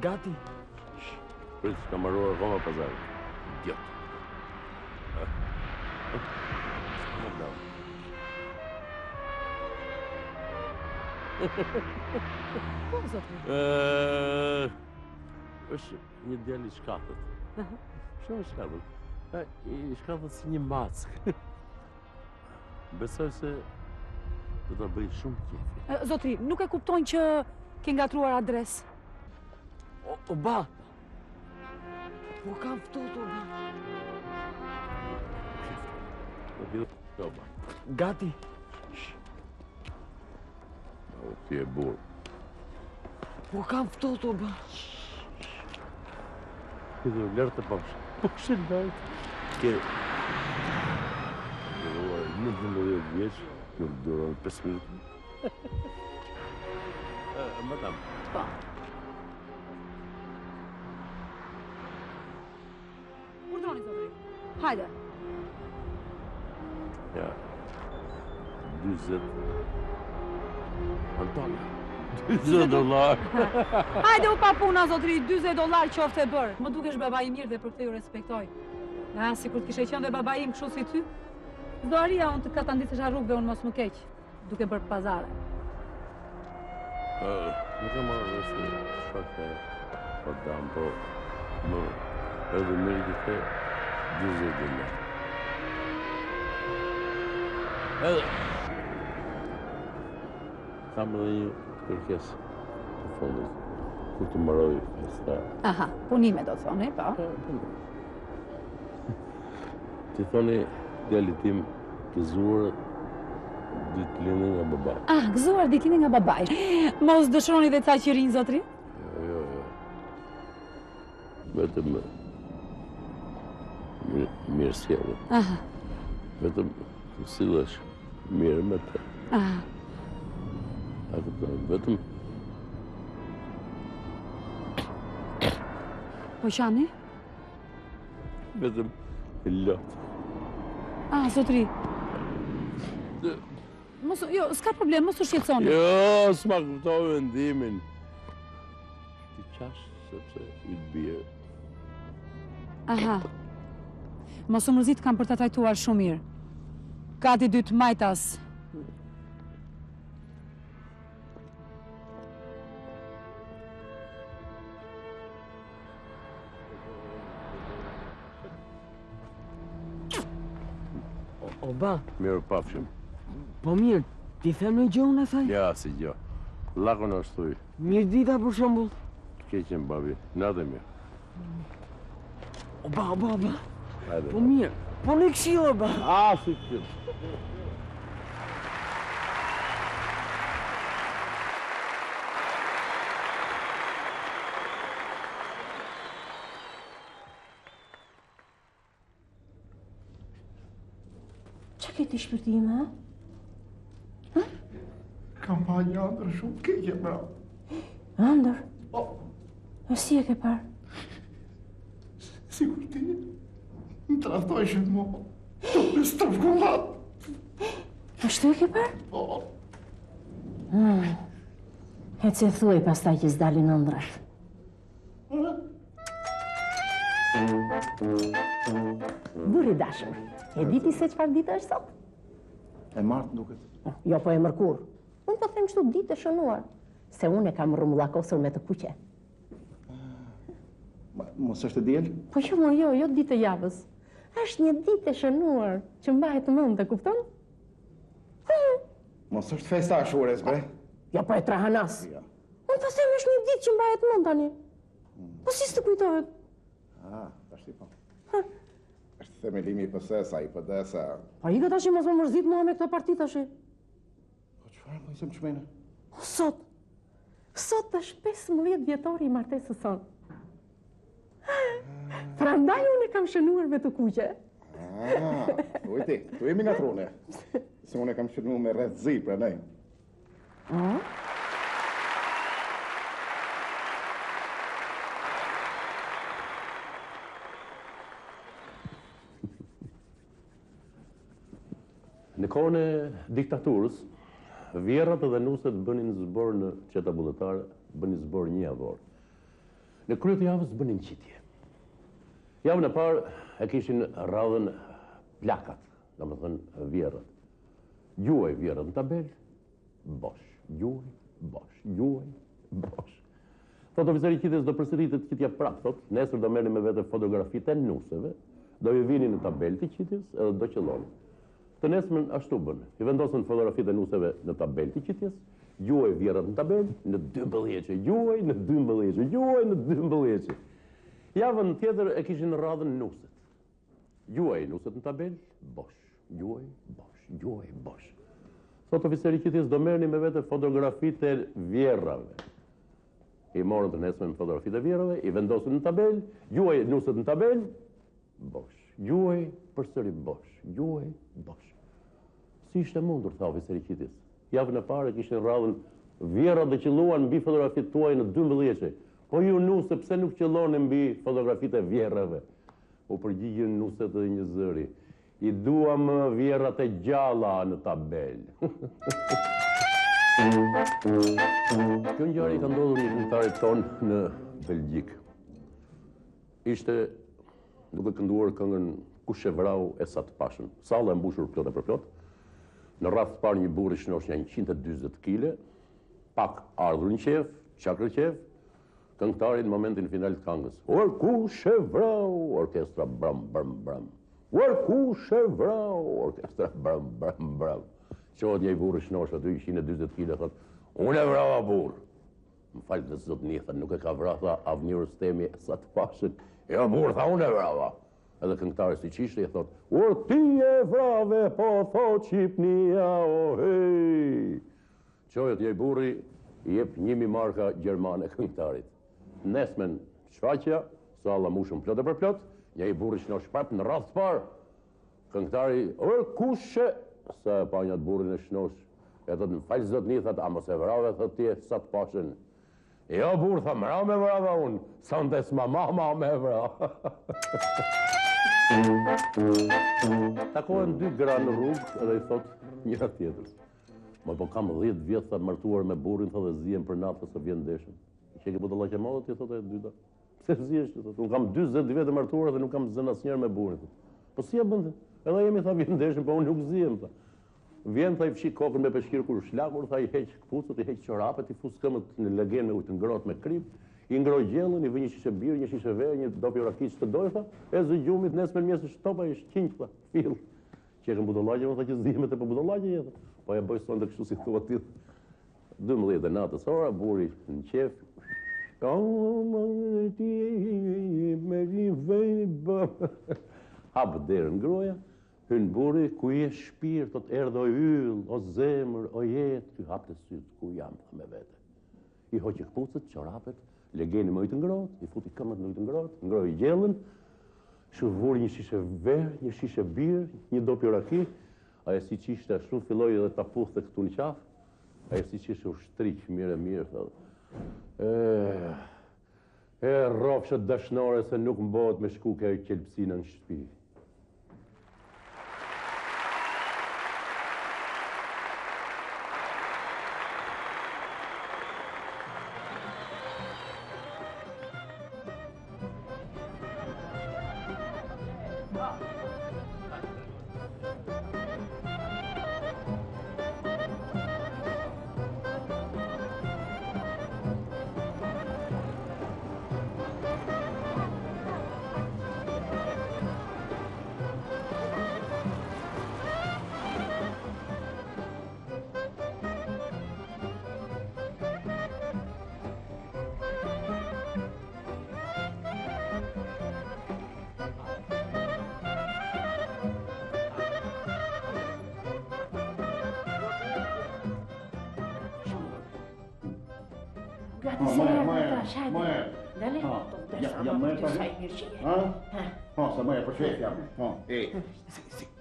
Gati. Prit, s'ka marruar akoma pazari. Idiot. Po, zotri? është një djali i shkatët. Shumë i shkatët. I shkatët si një mackë. Besoj se do ta bëj shumë qefi. Zotri, nuk e kuptojnë që ke ngatruar adres. O, ba. Po kam ftohtë, o, ba. Gati. O, ti e burë. Po kam ftohtë, o, ba. Ti dhe lërë të papsh. Po shëllajt. Ke... 19 vjeç, nuk duron 5 minutë. Madam. Po. Urdhoni, zotëri. Hajde. Ja. 40. Antonia. $20. Hajde u pa puna, zotëri, $40 qofte bërë. Më dukesh baba i mirë dhe për këtë ju respektoj. Na, si kur t'kishe qenë dhe baba im kështu si ty, do aria unë të katandisesha rrugë dhe unë mos më keq, duke bërë pazare. Nuk e marrë rësë shfar të po dam, po më edhe mirë këtë $20. Edhe kam edhe një kërkesë të fundit, kur të mbaroj festa. Aha, punime do thoni, po. Ti thoni djalit tim gëzuar ditëlindjen nga babai. Ah, gëzuar ditëlindjen nga babai. Mos dëshironi dhe ca që rinë, zotri? Jo. Vetëm mirë sjellje. Aha. Vetëm sillesh mirë me të. Aha. A kupton, vetëm Po qani? Vetëm lot. Ah, zotri. Mos, jo, s'ka problem, mos u shqetësoni. Jo, s'ma kuptoj vendimin. Ti qash sepse i të bie. Aha. Mos u mërzit, kam për të trajtuar shumë mirë. Gati 2 majtas. Oba. Mirë pafshim. Po mirë, ti them në gjë unë e thaj? Ja, si gjë. Lakon është thuj. Mirë dita për shembull. Keqen, babi. Natë mirë. Oba. Hajde. Po mirë. Po në këshilla, ba. Si këshilla. Që këti shpërtime, ha? Kam pa një andër shumë keqe, bra. Andër? E si e ke parë? Sigur ti, më traftojshën mo, të me stërfkullat. Ashtu e ke parë? E që thuaj pas taj që s'dalin ëndrat. Buri dashur, e diti se qëfar ditë është sot? E martë duket. Jo, po e mërkur. Unë po them kështu ditë e shënuar, se unë e kam rrumullakosur me të kuqe. Mos është e djelë? Po jo ditë e javës. Është një ditë e shënuar që mbahet mend, e kupton? Mos është festa ashures, bre? Jo, po e trahanas. Unë po them është një ditë që mbahet mend tani. Po si s'të kujtohet? Tash ti po. Është themelimi i PS-a, i PD-sa. Po i ka tash mos më mërzit mua me këto parti tash. Po çfarë po i them çmena? Sot është 15 vjetori i martesës sonë. Prandaj unë e kam shënuar me të kuqe. Tu jemi nga trone. Se unë e kam shënuar me rreth zi, prandaj. Në kohën e diktaturës, vjerrat dhe nuset bënin zbor në qeta bulletare, bënin zbor një javor. Në krye të javës bënin qitje. Javën e parë e kishin radhën plakat, domethënë vjerrat. Gjuaj vjerrat në tabel, bosh. Gjuaj, bosh. Gjuaj, bosh. Thot oficeri i qitjes do përsëritet qitja prap, thot, nesër do merrni me vete fotografitë e nuseve, do ju vini në tabel të qitjes edhe do qelloni. Të nesërmen ashtu bën. I vendosën fotografitë e nuseve në tabel të qitjes, gjuaj vjerrat në tabel, në 12, gjuaj në 12, gjuaj në 12. Javën tjetër e kishin radhën nuset. Gjuaj nuset në tabel, bosh. Gjuaj, bosh. Gjuaj, bosh. Thot oficeri i qitjes do merrni me vete fotografitë e vjerrave. I morën të nesërmen fotografitë e vjerrave, i vendosën në tabel, gjuaj nuset në tabel, bosh. Gjuhej përsëri bosh. Gjuhej bosh. Si ishte mundur, tha oficeri qitis. Javën e parë kishin radhën vjera dhe qelluan mbi fotografitë tuaja në 12 Po ju nuse pse nuk qelloni mbi fotografitë e vjerrave? U përgjigjen nuset edhe një zëri. I duam vjerrat e gjalla në tabel. Kjo ngjarje ka ndodhur një këngëtarit ton në Belgjik. Ishte duke kënduar këngën Kush e vrau e sa të pashën. Salla e mbushur plot e përplot. Në radh të parë një burr i shnosh një 140 kg, pak ardhur në qef, çakër qef. Këngëtari në momentin final të këngës. Or kush e vrau, orkestra bram bram bram. Or kush e vrau, orkestra bram bram bram. Qohet një burr i shnosh aty 140 kg thot, unë e vrava burr. Më fal të zotni, tha, nuk e ka vrarë, tha, avnirës temi sa të pashën. Jo burr, tha, unë e vrava. Edhe këngëtari si qishte i thot, or ti e vrave, po thot Shqipnia, o hej. Qohet një burri i jep 1000 marka gjermane këngëtarit. Nesmen shfaqja, salla mushën plot e përplot, një i burri shnosh prap në radhë të parë. Këngëtari, or kushe, sa e pa një atë burrin e shnosh, e thot, në falë zotni, thot, a mos e vrave, thot ti e sa të pashën. Jo burr, tha, mra me vrava unë, sa në des mama me vrava. Takohen 2 gra në rrugë edhe i thot njëra tjetër. Ma po kam 10 vjetë, tha, martuar me burrin, tha, dhe zihem për natë, se vjen ndeshën. Që ke budalla që modët, i thot e dyta. Pse zihesh, i thot, unë kam 20 vjetë martuar dhe nuk kam zënë asnjëherë me burrin. Po si e bënte? Edhe jemi, tha, vjen ndeshën, po unë nuk zihem, tha. Vjen, tha, i fshi kokën me peshkir kur shlakur, tha, i heq kpucët, i heq çorapet, i fus këmbët në legen me ujë të ngrohtë me krip, i ngroj gjellën, i vë një shishe birë, një shishe verë, një dopi rakiç të doj, tha, e zë gjumit nesër mjesë shtopa i shqinj, tha, fill. Qekën budallaqe, tha, që zihemet e për budallaqe jetë. Po e bëj sonde kështu si thua ti. 12 e natës ora, burri në qef. Hapë derën ngroja, hyn burri, ku je shpirë, thot erdhë o yll, o zemër, o jetë, ky hapë të sytë, ku jam, tha me vete. I hoqi kpucët, çorapet, legeni me ujë të ngrohtë, i futi këmbët në ujë të ngrohtë, ngroi gjellën, shuvuri një shishe verë, një shishe birë, një dopi raki, ajo si qishte ashtu filloi edhe ta puthte këtu në qafë, ajo si qishte u shtriq mirë, thotë. Rrofshët dashnore se nuk mbohet me shku kjo qelpsina në shtëpi.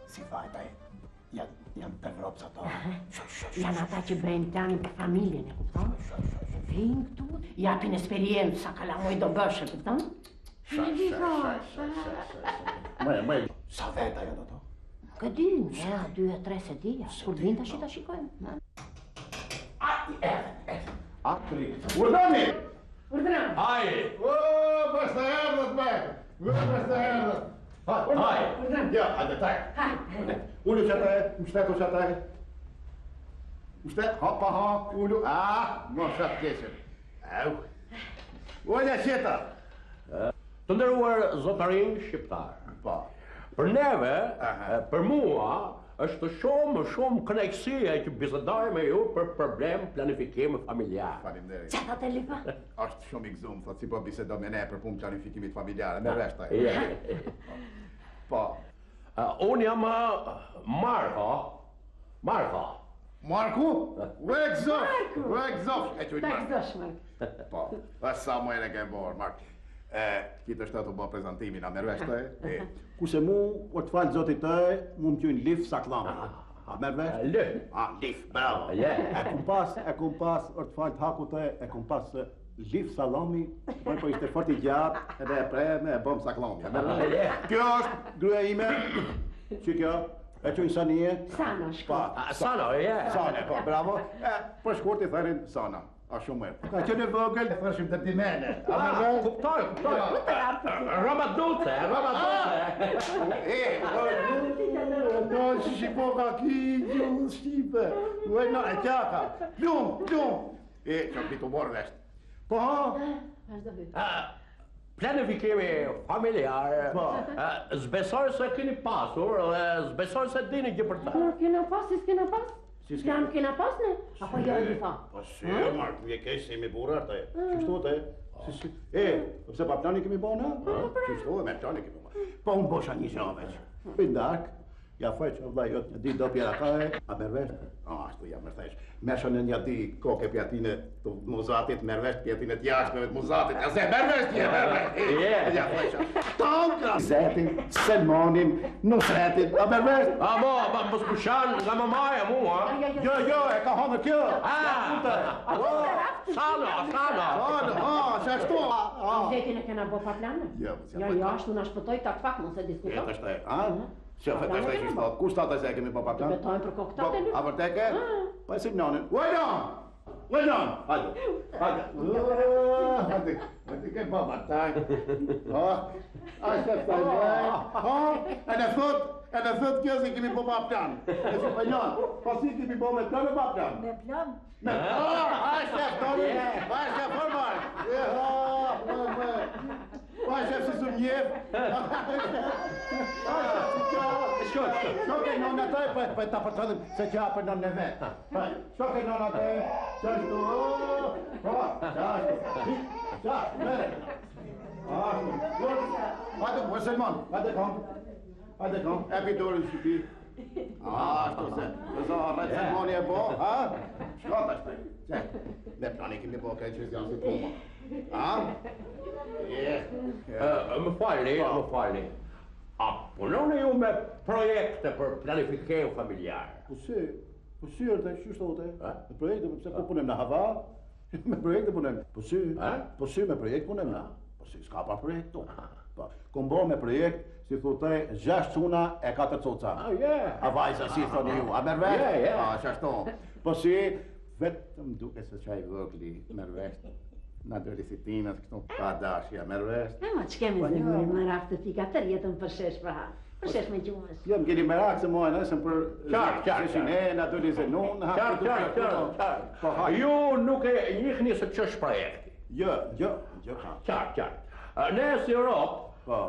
Si fajta e? Janë të Evropës ato. Janë ata që brejnë planin për familjen, e kupton? Vinë këtu, japin eksperiencë, sa kalamoj do bëshë, e kupton? Mëj, sa veta janë ato? Ka dy, 2-3 se dija, kur vinë të shita shikojmë. Atri, urdhani! Urdhëram! Hajde! Basta erdhët me! Basta erdhët! Hajde! Ja, hajde, taj! Hajde! Ullu që taj, mështetu që taj! Mështet, hoppa, ullu, më shatë keqen. Au! Ullja qeta! Të nderuar zotarin shqiptar. Për neve, për mua, është shumë kënaqësi që bisedoj me ju për problem planifikim familjar. Faleminderit. Qa të lipa? Është shumë i gëzuar, thotë si po bisedo me ne për punë planifikimit familjar, me rreshta. Po. Unë jam Marko. Marku? Vek zof! E që i Marku. Marku. Po, sa më e ke borë, Marku. Kitë është të bë prezentimin, a mervesh të Kuse mu, o të falë zotit të mu më qynë lif saklami. A mervesh? Lif. Lif, bravo. E kum pas, o të falë të haku të e kum pas lif salami, po ishte fort I gjatë, edhe e preme, e bëm saklami. Kjo është gruja ime, që kjo, e qëjnë Sanije. Sana, shko. Sana, Sana, po, bravo. Për shkurt I thërin Sana. A shumë mërë. Ka qënë e vogël, thëshim të timene. Kuptoj. Roba dulce. To shqipo ka ki gjuhë shqipe. Uajna e qaka. Plum. Që pitu morë vesht. Po ha? Planifikimi familjar, zbesoj se keni pasur, zbesoj se dini gjë për ta. Kena pas, s'kena pas? Jam kena pas ne? Apo jo I tha? Po si, Mark, vje kesh se mi burar të Qështu të Pse pa plani kemi bo në? Qështu me plani kemi bo Po unë bosha një shaveq Pindak, ja foj që vla jot një di do pjera ka a mervesht? Ashtu ja mërthesh Meshën e një di koke pjatine të muzatit, mervesht pjatine t'jashtëve të muzatit A se mervesht Ja foj që Tanka Zetin, Selmonin, Nusretin, a mervesht? A mo, më s'pushan nga mamaja mua Jo, e ka hongër kjo Sana, që ashtu Zetin e kena bo pa planë? Jo, ashtu në shpëtoj tak fak, mos e diskutoj Jetë është e, Shëfët është e qishtot, ku shtatë e se kemi po pa planë? Betojnë për koktat e lu A vërteke? Pa e signonin Uajnon! Hajde ke baba taj A shëfët E në thët kjo se kemi po pa planë E që pënjon, pa si kemi po me planë pa planë? Me planë? A shëfët Pa shëfë si su njef Shkoke nona taj, pa ta përtëllim se që apër nën në vetë Shkoke nona taj, qashtu Qashtu, mere Hajde, po Selman, hajde kom, e pidorin shqipi Ashtu se, kësa arret Selmani e bo, ha? Shkot ashtu, që, me plani kemi bo kaj që zjanë si puma Më falni A punoni ju me projekte për planifikim familjar? Po si është, qështote? Me projekte, pëse po punem në hava? Me projekte punem. Po si me projekt punem na? Po si, s'ka pa projektu. Kom bo me projekt, si thute, 6 cuna e 4 coca. A vajza si thoni ju, a mervesh? A, qashto. Po si, vetëm duke se qaj vëgli, mervesh. Na dëri si tinët këtu pa dashja, mervesh. Ma që kemi zëmëri më raftë të tika tërë jetën përshesh pra. Përshesh me gjumës. Jo, më keni merak se mojnë, esëm për... Qarë. Na dëri se nun... Qarë. Ju nuk e njihni se që është projekti. Jo. Qarë. Ne si Europë,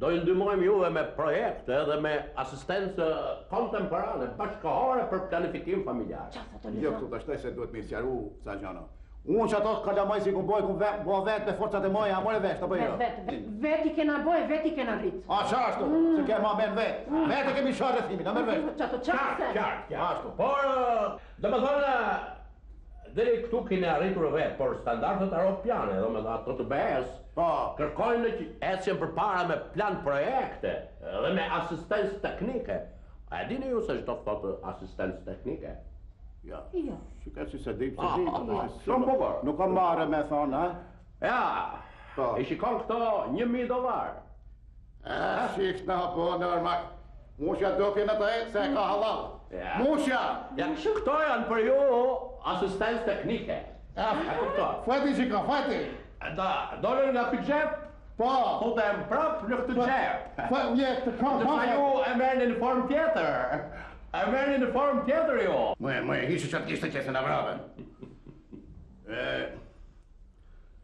do i ndymojmë juve me projekte dhe me asistencë kontemporane, bashkëkohore për planifikim familjar. Jo, këtu të shtoj se duhet me sjaru sa gjana. Unë që ato kalamaj si ku boj, ku bo vetë me forcat e moja, a more vesh, të bëjë? Veti kena boj, veti kena rritë. A qashtu, se ke ma men vetë. Vete kemi shërë rëthimin, a mer vesh? Qarë. Por, dhe më thonë, deri këtu kine arritur vetë, por standardet europiane, dhe me dhe ato të BES, kërkojnë që esjen për para me plan projekte dhe me asistencë teknike. A e dini ju se çdo thotë asistencë teknike? Ja. Shika si se dim, shumë bukur. Nuk kam marrë me thonë, ha? Ja, i shikon këto $1.000. Shikë në po, normal. Mushja do kene të e, se ka halal. Mushja! Ja, këto janë për ju asistencë teknike. Fajti shika, fajti! Dolën nga pyqep, futem prap në këtë qep. Dërsa ju e merrni në formë tjetër. E merrni në formë tjetër jo. Më hisë që të kishtë qesë në vrave.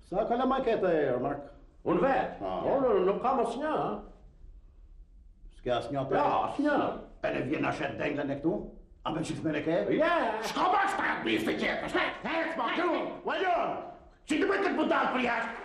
Sa kalamaj kete e, Mark? Unë vetë. Unë nuk kam asnjë. S'ke asnjë të? Ja, asnjë. E ne vjen ashet denglën e këtu? A me qëtë me ke? Shko bashkë të bishtë qetë, shtet! Hec, ma këtu! Vajon! Që të me këtë budal për jashtë?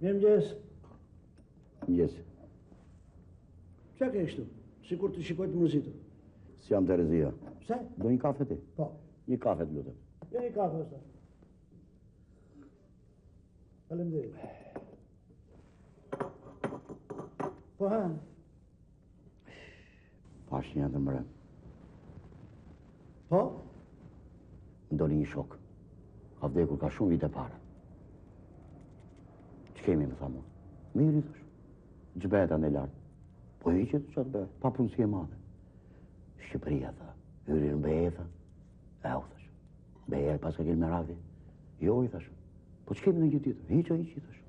Mirëmëngjes. Mëngjes. Çka ke kështu? Sikur të shikoj të mërzitur. Si jam Terezia. Pse? Do një kafe ti? Po. Një kafe të lutem. Ja një kafe është. Faleminderit. Po ha. Pash një të mërë. Po? Më doli një shok. Ka vdekur ka shumë vite para. Që kemi më tha mu? Mirë i thash. Gjbeta në lartë. Po i që të qatë bëhet, pa punësi e madhe. Shqipëria, tha. Hyri në beje, tha. E u thash. Beje pas ka kjellë me radhi. Jo, i thash. Po që kemi në një tjetër? Hiqa, i thash.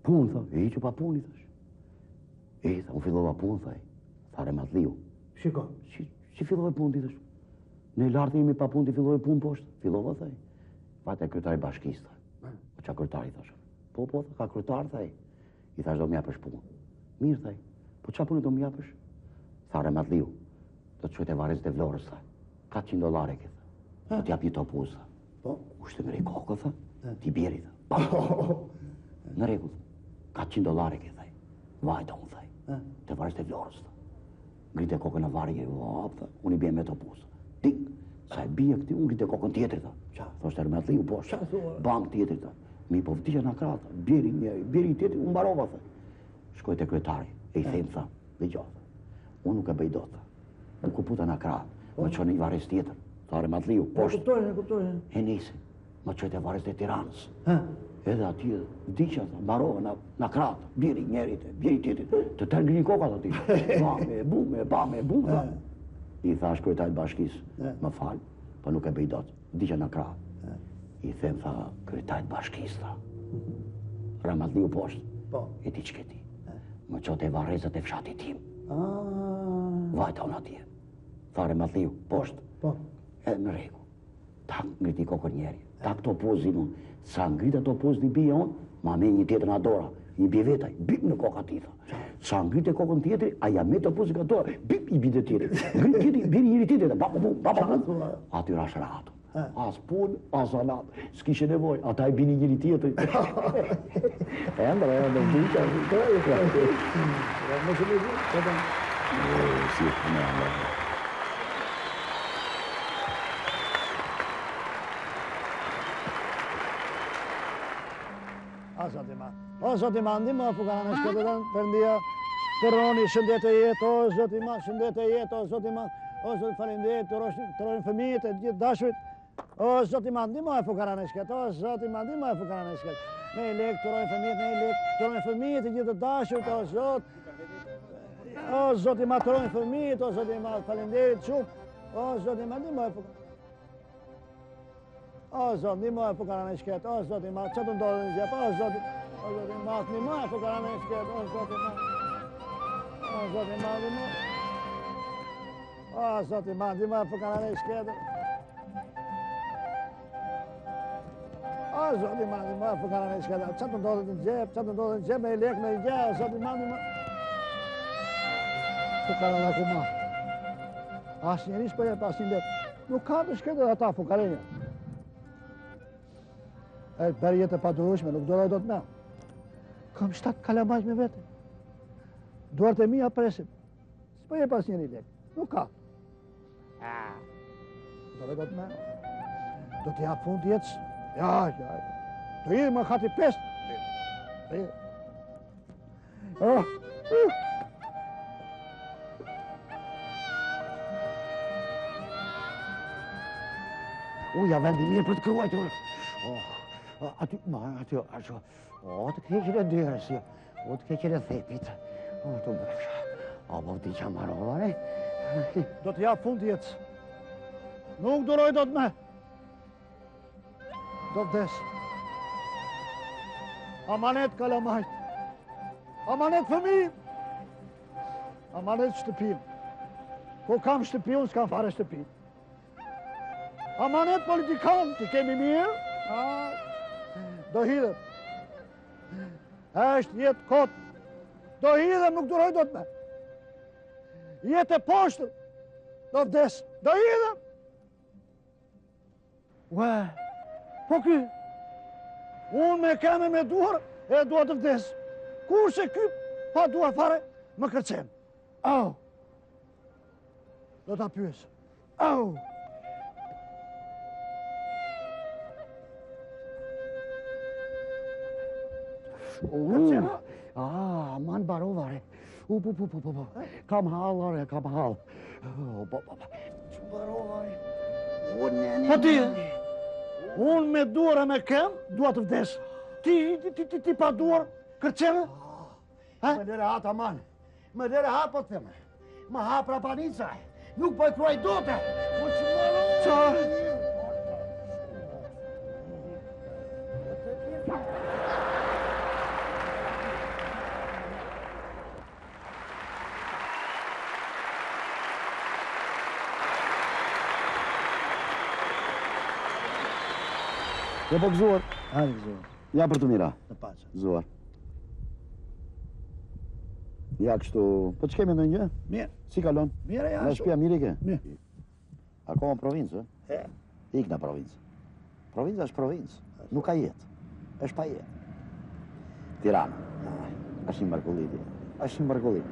Punë, tha. Hiqa pa punë, i thash. Tha, unë fillova punë, tha. Thare Matliu. Shiko. Që fillove punë, ti thash. Në lartë jemi pa punë, ti fillove punë poshtë. Fillova, tha. Vate kryetari bashkisë, tha. Po qa kryetari, thash. Po, tha, ka kryetar, tha. I thash, do m'japësh punë. Mirë, tha. Po qa punë do m'japësh? Thare Matliu. Do të qëjtë e Varrezit e Vlorës, tha. $400 ke, tha. Do t'jap një topuz, tha. Po? Ushtë më kokë, tha. Ti bjeri, tha. Në rregull, $400 ke, tha. Vajta unë, tha. Te Varrezit e Vlorës, tha. Ngrite kokën në varje, tha. Unë i bje me topuz. Ding. Sa e bje këti, unë ngrite kokën tjetër, tha. Qa? Thoshtë e Matliu, poshtë. Bank tjetër, tha. Mi po vdisha në kratë, bjeri tjetër, unë barova, tha. Shkoj të kryetari, e i them, tha, dhe gjatë. Unë nuk e bëj do, tha. Nuk u puta në kratë, më qënë i Varrez tjetër. Thare Matliu, poshtë. E kuptojnë. E nisi, më qëjtë e Varrez të Tiranës. Edhe ati vdisha, tha, barova në kratë, bjeri njerit, bjeri tjetër. Të tërë ngrini kokat ati. Bame, bum, tha. I thash kryetajt bashkisë, më falë, po nuk e bëj do, vdisha në kratë. I them, tha, kryetajt bashkisë, tha. Ramatliu poshtë. Po. E ti që këti. Më qote e Varrezët e fshati tim. Vajta unë atje. Tha Ramatliu, poshtë. Po. Edhe në regu. Tak ngriti kokër njeri. Tak topozin unë. Sa ngrita topozin i bije unë, ma me një tjetër në dora. I bje vetaj, bip në koka ti, tha. Sa ngrite kokën tjetëri, aja me topozin ka dora, bip i bide tjetëri. Ngrit tjetëri, biri njëri tjetëri, bapapum. Aty rash ratu. As pun, as alat, s'kishe nevoj, ata i bini njëri tjetëri. Endra, duqa, Më shumë e gjithë, si e të me andra. O zoti ma, ndihmo fukara në shkëtëtën, përndia, kërroni, shëndet e jetë, o zoti ma, shëndet e jetë, o zoti ma, o zoti falinderit, të rojnë fëmijët e gjithë dashurit, o zoti ma, ndihmo e fukara në shkëtë, o zoti ma, ndihmo e fukara në shkëtë, me i lek, të rojnë fëmijët, me i lek, të rojnë fëmijët e gjithë dashurit, o zoti ma, të rojnë fëmijët, o zoti ma, falinderit shumë, o zoti ma, ndihmo e fukara. O zoti, ndihmo e fukara në shkëtë, o zoti ma, që të ndodhë në gjepë, o zoti ma, ndihmo e fukara në shkëtë, o zoti ma. O zoti ma, ndihmo. O zoti ma, ndihmo e fukara në shkëtë. O zoti ma, ndihmo e fukara në shkëtë, që të ndodhë në gjepë, që të ndodhë në gjepë, me i lek, me i gjepë, o zoti ma, ndihmo. Fukara në kuma. Asë njëri s'po jep asë një lek. Nuk ka të shkëtë dhe ata fukarenja. E bërë jetë e padurushme, nuk do të me. Kam 7 kalamaj me vete. Duart e mija presim. S'po jep asë njëri lek. Nuk ka. Do të me. Do të japë fund jetës. Ja. Do i më hati pest. Uja, vendi mirë për të kruajtur. Aty, të keqin e dyrës, të keqin e thepit. Të bërësha, po t'i qa marovare. Do t'ja fund jetës. Nuk duroj do t'me. Do t'des. Amanet kalamajt. Amanet fëmijë. Amanet shtëpim. Ko kam shtëpi, unë s'kam fare shtëpi. Amanet politikan, t'i kemi mirë. Do hidhem. Eshtë jetë kotë. Do hidhem, nuk duroj do t'me. Jetë e poshtër. Do vdes. Do hidhem. Ue, po ky. Unë me keme me duhur, e dua të vdes. Kurse ky pa duar fare më kërcen. Au. Do ta pyes. Au. Kërcen. Man barovare. Kam hall, ore, kam hall. Barovare. Po ti? Unë me duara me kem, dua të vdes. Ti pa duar, kërcen? Më lere hat, aman. Më lere hat, po të theme. Më hapra panica. Nuk po e kruaj dote. Qa? Ja po gëzuar. Hajde gëzuar. Ja për të mira. Në pace. Gëzuar. Ja kështu, po që kemi në një? Mirë. Si kalon? Mirë, ja. Në shtëpia mirë ke? Mirë. Akoma në provincë, e? Ik në provincë. Provinca është provincë, nuk ka jetë. Është pa jetë. Tirana. Është një mërkullit. Është një mërkullit.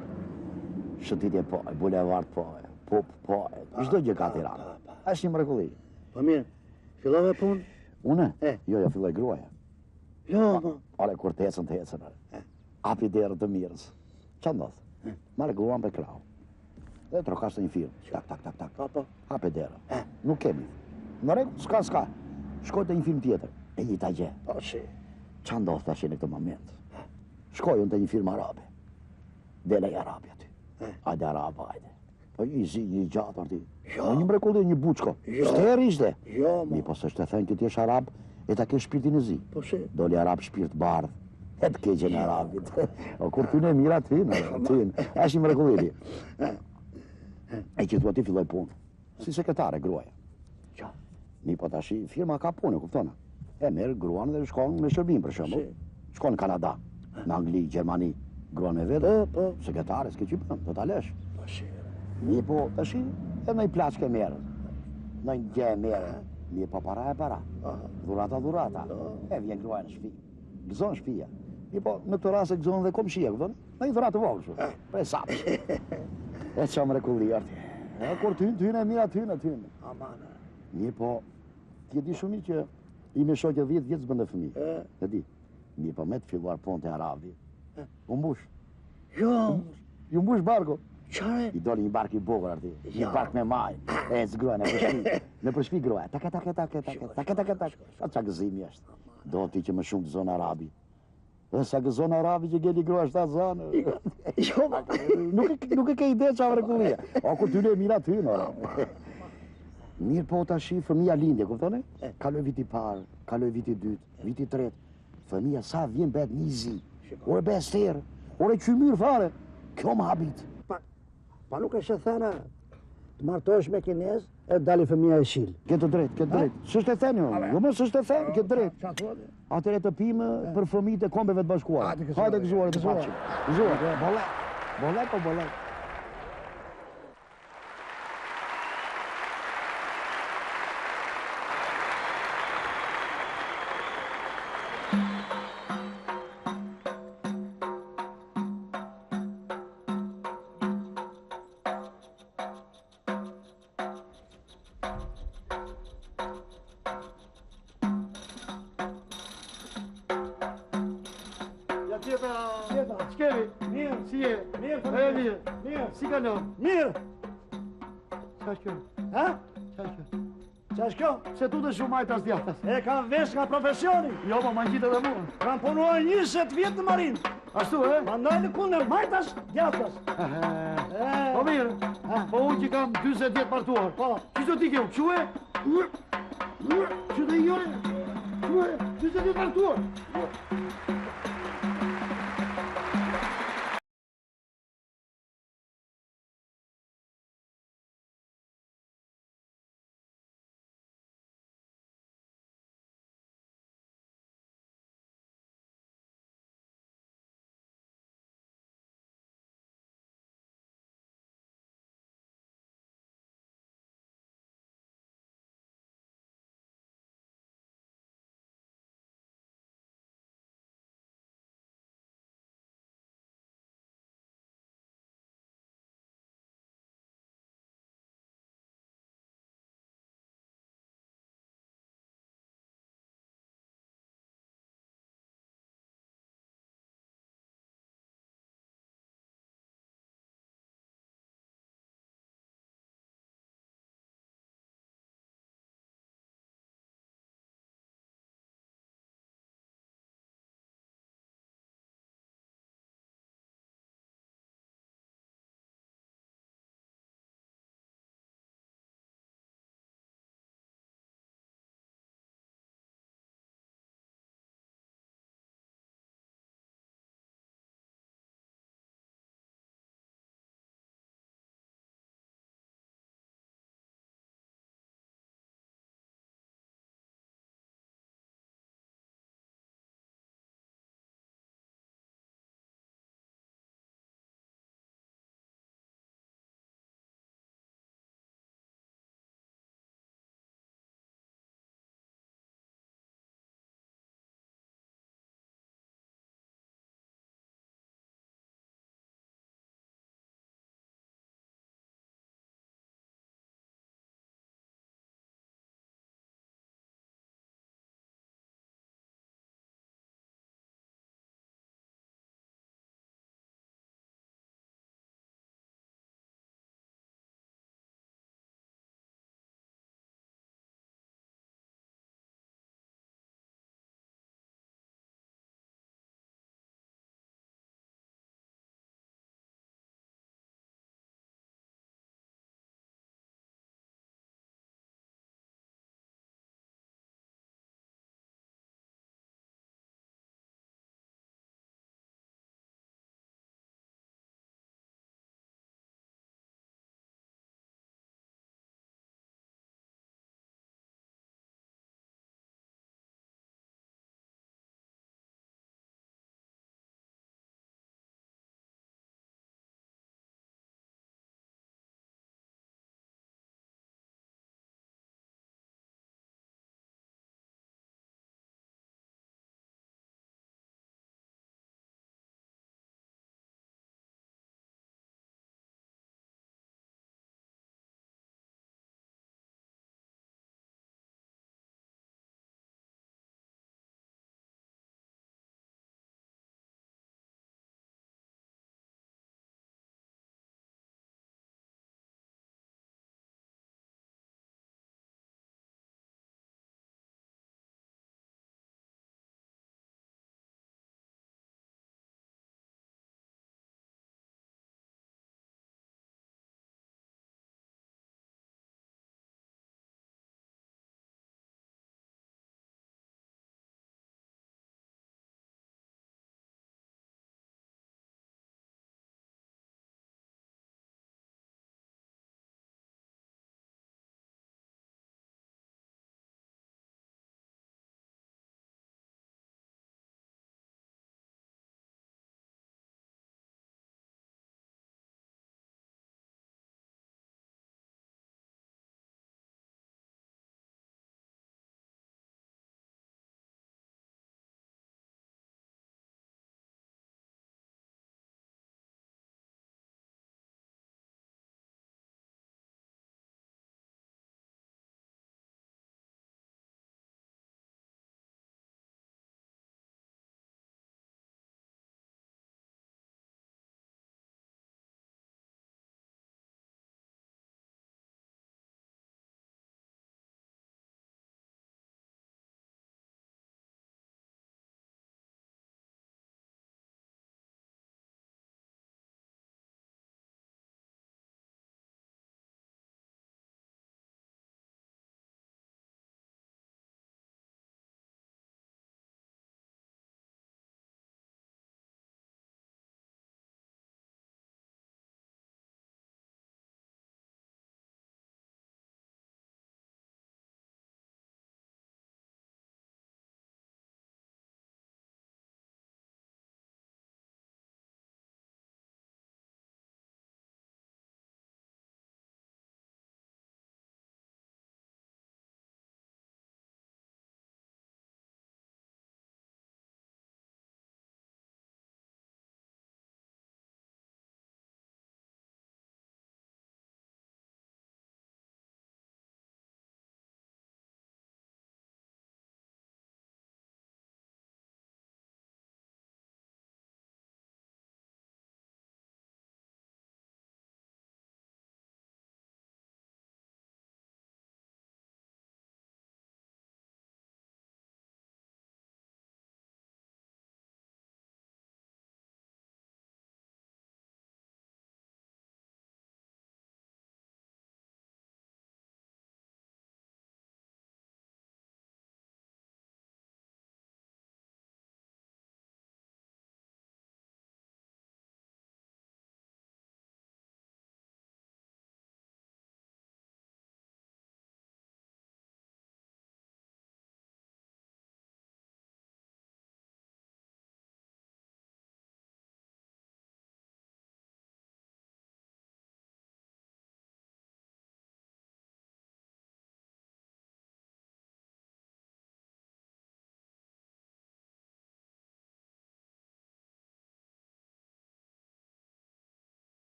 Shëtitje po, bulevard po, pup po, çdo gjë ka Tirana. Është një mërkullit. Po mirë, fillove punë? Une? Jo, filloj gruaja. Jo, po. Ale, kur të ecën. Api derë të mirës. Qa ndodhë? Marë gruan për krau. Dhe trokashtë një firmë. Tak. Po. Hape derë. Nuk kemi. Në regu, s'ka. Shkoj të një film tjetër. E një ta gje. Po, shi. Qa ndodhë të ashe në këtë moment? Shkoj unë të një film arabe. Dele i arabe aty. Ajde arabe, ajde. Po një zi, një gjatë arti. Jo. Një mrekulli, një buçko. Jo. Shteri ishte. Jo, Mi po së shte thënë këtë jesh arab, e ta ke shpirtin e zi. Po shi. Doli arab shpirt bardh. E të keqen e arabit. O kur ty në mira tynë. Ashtë një mrekulli. E që thua ti filloj punë. Si sekretare, gruaja. Qa? Mi po tashi, firma ka punë, kuptona. E merë gruan dhe shkon me shërbim, për shembull. Shkon në Kanada, në Angli, Gjermani. Gruan me vetë, sekretare, s'ke që përën, do t'alesh. Po shi. Mi po tashi, e në i plaç ke merë. Në një gje merë. Mi po para e para. Dhurata. E vjen gruaja në shpi. Gëzon shpia. Mi po në këtë rase gëzon dhe komshia, kupton? Në i dhuratë vogë shumë. Pre sapë. E që më rekulli arti. E kur tynë e mira tynë. Amane. Mi po, ti e di shumë që i me shokje 10 vjetë zbëndë fëmi. E di. Mi po me të filluar ponte arabi. U mbush. Jo. Ju mbush barko. Qare? I doli një bark i bukur arti. Një bark me maj. E zgrua në përshpi. Në përshpi gruaja. Tak. Sa qa gëzimi është. Do ti që më shumë të zonë arabi. Dhe sa gëzon arabi që gjeli grua 7 zonë. Nuk e ke ide qa vrekullia. O, kur tyne e mira tyne. Mirë po ta shi fëmija lindje, kuptone? Kaloj viti parë, kaloj viti dytë, viti tretë. Fëmija sa vjen bet një zi. Ore be sterë, ore qymyrë fare. Kjo më habit. Pa nuk e shë thëna, të martosh me kinez, e dali fëmija e shilë. Këtë drejt. Sështë e thënë, jo më sështë e thënë, këtë drejt. Qa thua dhe? Atëre të pimë për fëmijët e kombeve të bashkuara. Hajde gëzuar të paqim. Gëzuar. Bolek. Qeta, qkemi? Mirë, si je? Mirë, si kalon? Mirë! Qa është kjo? Ha? Qa është kjo? Qa është kjo? Se tu të shumajt as djatas. E kam vesh nga profesioni. Jo, po ma njitë edhe mua. Kam punuar 20 vjetë në marinë. Ashtu, e? Ma ndaj në kunë e majtas djatas. Po mirë, po unë që kam 20 vjetë partuar. Po. Që do t'i kjo? Que? Që dhe i jore? Que? 20 vjetë partuar.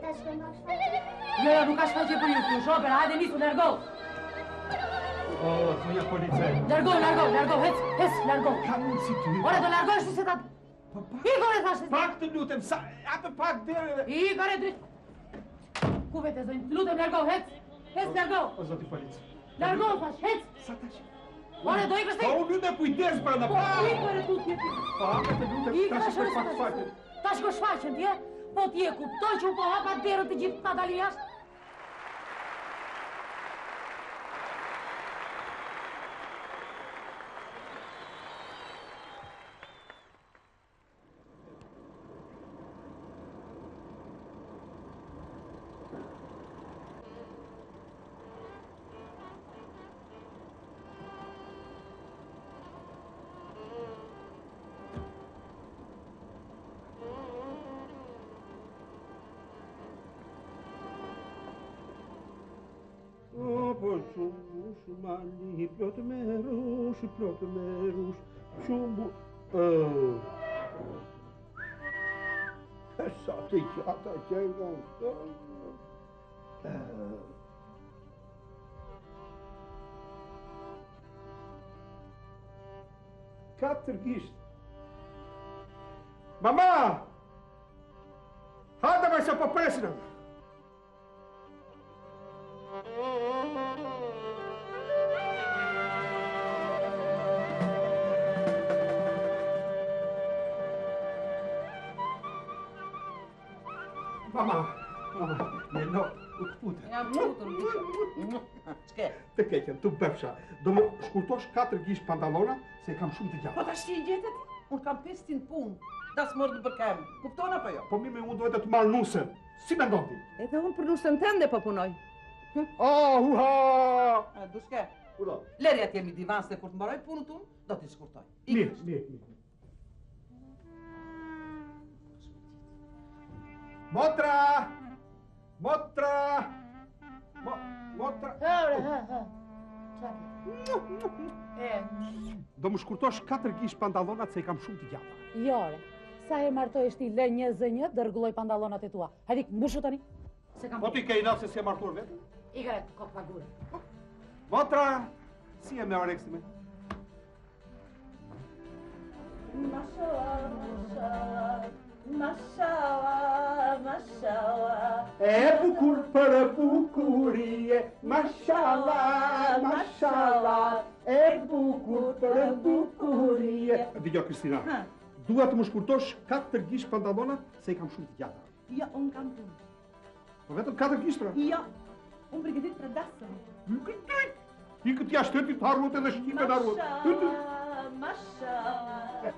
ta shkojmë a shfaqje? Jo, nuk ka shfaqje për ju, kjo shoper, hajde nisu, largo! O, zonja policej. Largo, hec, largo. Ka mundësi ty. Ore, do largosh se ta... Igore, thashtë. Pak të lutem, apë pak dhere. Igore, dritt. Ku vete, zonjë, lutem, largo, hec, largo. O, zoti policej. Largo, thash, hec. Sa tash? Ore, do ikës Po, unë lutem kujdes për në pa. Igore, tu t'jeti. Po, apë të lutem, tash shkoj pak shfaqen. Tash shko shfaqen, t'je? Po t'je kuptoj që u po hapa derën të gjithë ta dali jashtë? Mali, plot me rush, qumbu... Sa të gjata që e nga Katër gisht. Mama! Hajde me se po presin. Mama, no, u këpute. Jam putur, Ç'ke? Të keqen, tu bëfsha. Do më shkurtosh 4 gish pantallona, se kam shumë të gjata. Po tash ti gjetet? Unë kam 500 punë. Das mërë për kem. Kupton apo jo? Po mime unë duhet të marr nusën. Si mendon ti? Edhe unë për nusën tënde po punoj. Uha! Dushke? Ula. Leri atje mi divan se kur të mbaroj punën tunë, do t'i shkurtoj. Mirë. Motra! Do më shkurtosh 4 gish pantallonat se I kam shumë të gjata. Jore, sa herë martohesh ti lë 21, do rregulloj pantallonat e tua. Hajde, mbushu tani. Se kam. Po ti ke inat se si e martuar vetë? Igre, ko pagur. Motra, si e me oreksi me? Mashallah. E bukur për bukurie, mashallah. E bukur për bukurie. Dëgjoj Kristina. Dua të më shkurtosh 4 gish pantallona se I kam shumë të gjata. Ja, unë kam punë. Po vetëm 4 gish pra? Ja, unë përgëtit për dasëm. I këtë jashtë të të harrut edhe shqipe në harrut. Mashallah.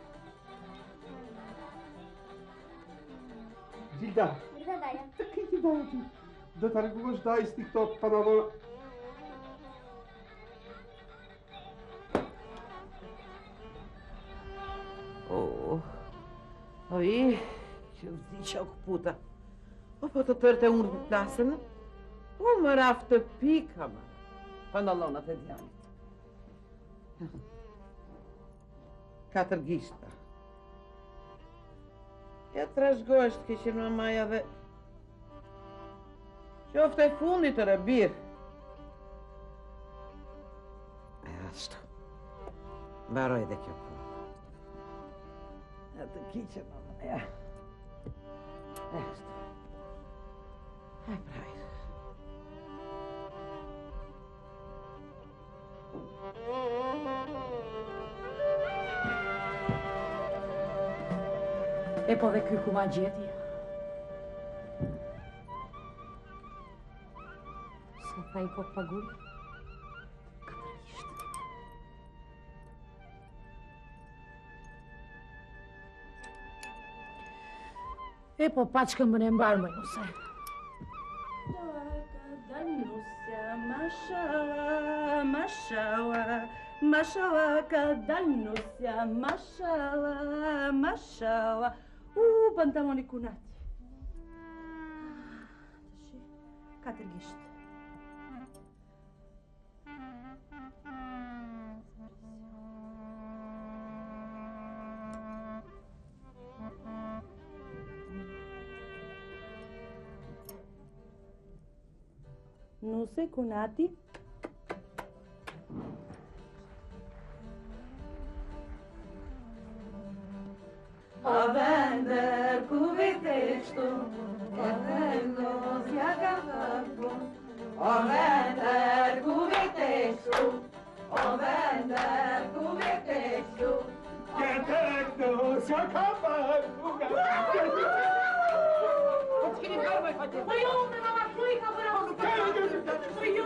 Gjilda. Daja. Të këti daja ti. Do të rregullosh dajës ti këto pantallona. Oj, që vëzi që o këputa. Po të tërë të unë të plasën, më rafë të pika, ma. Pantallonat e djanit. 4 gishta. Ja të rashgosht këshin mamaja dhe... Qofte e fundit të rëbir. E ashtu. Baroj dhe kjo punë. E të kiqe mamaja. E ashtu. E prajrë. E po dhe ky ku ma gjeti? Sa tha I kot pagur? 4 gisht. E po paçkën më ne mbarë më nuse. Mashallah, ka dal nusja, mashallah. Pantaloni kunati. 4 gisht. Nuse, kunati. O vender ku viteshtu, e vendos ja ka thëpu. O vender ku viteshtu, o vender ku viteshtu. Che vendos ja ka thëpu. Po ju me mama kuj ka bërë. Po ju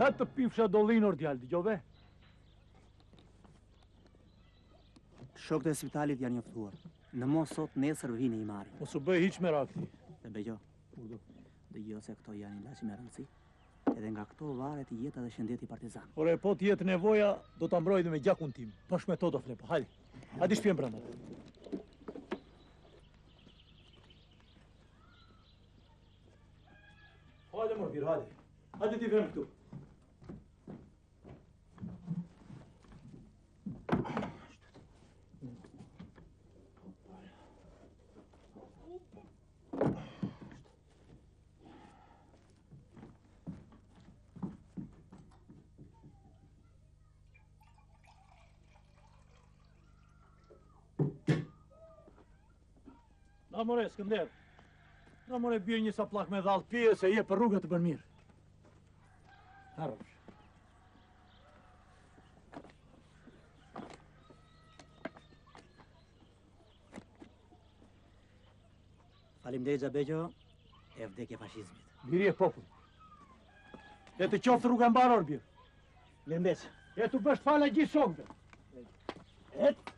Të pifsha dollinor djalë, dëgjove? Shokët e spitalit janë njoftuar. Në mos sot nesër vini i marrin. Mos u bëj hiç merak ti. Dhe Begjo. Dëgjoj se këto janë ilaçe me rëndësi. Edhe nga këto varet jeta dhe shëndeti partizan. Ore, po t'jetë nevoja, do ta mbroj dhe me gjakun tim. Pash me to do flepa. Hajde. Hajde shpjem brenda. Hajde Morbir, hajde. Hajde ti vem këtu. Na more, Skënder. Na more, bje një saplak me dhallë pije se je për rrugët të bën mirë. Harosh. Faleminderit Xhabegjo, e vdekje fashizmit. Biri e popull. E të qoftë rruga mbaror, birë. Lëndes. E të bësh fala gjithë shokëve. Et.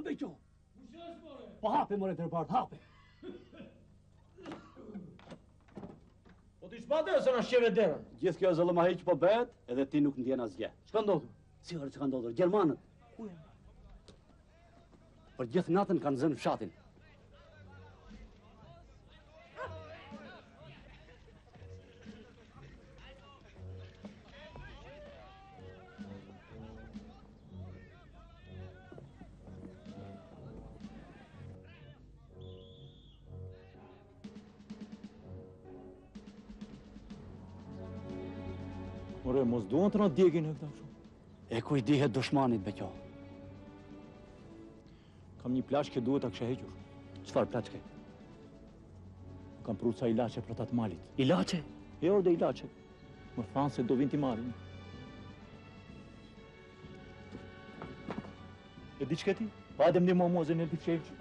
Begjo! Po hape, more Tërpart, hape! Po t'i shpate ose në shqeve derën? Gjithë kjo zëllëmahi që po bëhet, edhe ti nuk ndjen asgjë. Çka ndodhur? Si që ka ndodhur? Gjermanët. Ku janë? Për gjithë natën kanë zënë fshatin. More, mos duan të na djegin e këta shumë. E ku i dihet dushmanit, Begjo? Kam një plashke duhet ta kisha hequr. Çfarë plashke? Kam pru ca ilaçe për ta të malit. Ilaçe? Jo, dhe ilaçe. Më thanë se do vinë t'i marrin. E di çka ti? Pa adem një momozën e t'i qevë.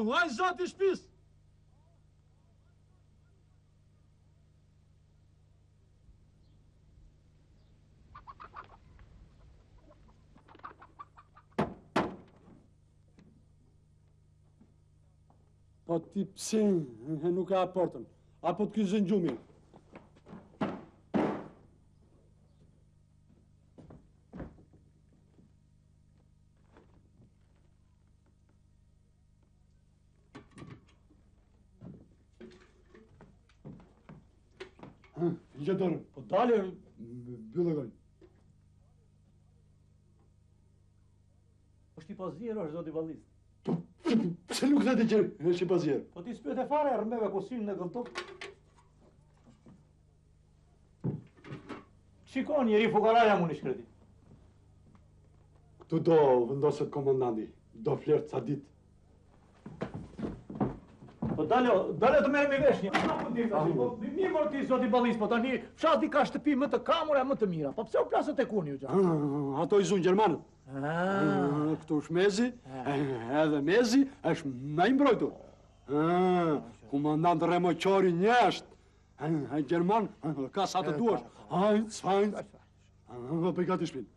Vaj zati shpis! Po ti pse nuk e aportën? Apo të kyzën gjumi? Gjedorën. Po dalë... Byllë gojnë. është i pasjerë, është zoti Vallis. Pse nuk thete që është i pasjerë? Po ti s'pyet e fare, rëmbeve kusin në gëlltok. Shikon, njeri fukaraja mu një shkreti. Këtu do vendoset komandanti. Do flerë ca ditë. Po dale të merrem i vesh një. Mirë mor ti zoti Ballis, po tani fshati ka shtëpi më të kamura, më të mira. Po pse u plasët tek unë ju gjatë? Ato i zunë Gjermanët. Këtu është mezi, edhe mezi është më i mbrojtur. Komandant Remoqori njështë. Gjerman, ka sa të duash. Hajt, s'hajt. Bëj gati shpinë.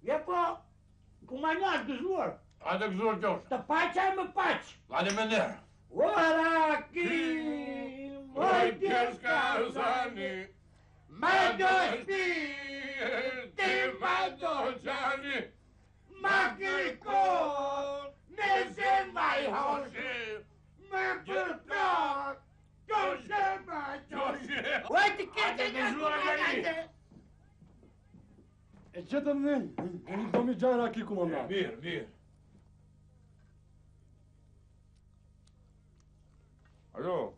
Ja po, ku ma njash gëzuar? Hajde gëzuar qosh. Të paqa e më paq. Hajde me nërë. Ora ki, moj tjeska zani, ma do shpi, ti ma do gjani, ma kërkon, nëse ma i hoshi, me përprak, qoshe ma qoshe. Oj, ti kete nga komandante. E qëtëm dhe, e një domi gjajra ki komandant. Mirë. Alo,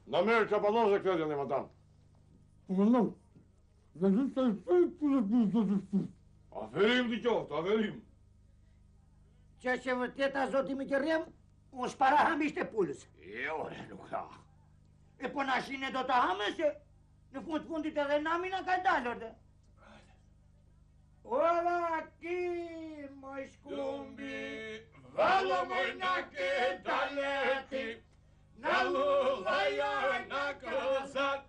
në merë që apalon se këtë janë e matan. Komandant, në gjithë të shpejt për e për të shpejt. Aferim t'i qoftë, aferim. Që vërteta zoti më qërrem, unë shpara ham ishte pullës. Ore, nuk ka. E po nashin e do të hamë se në fundit edhe namina ka dalë, orde. Ora ki, moj shkumbi, valo moj na ke daleti, na lullaja na këzat,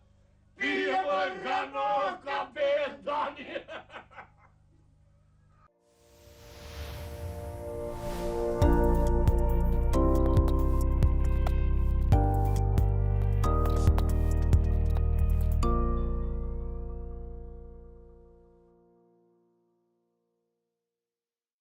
pije moj gano ka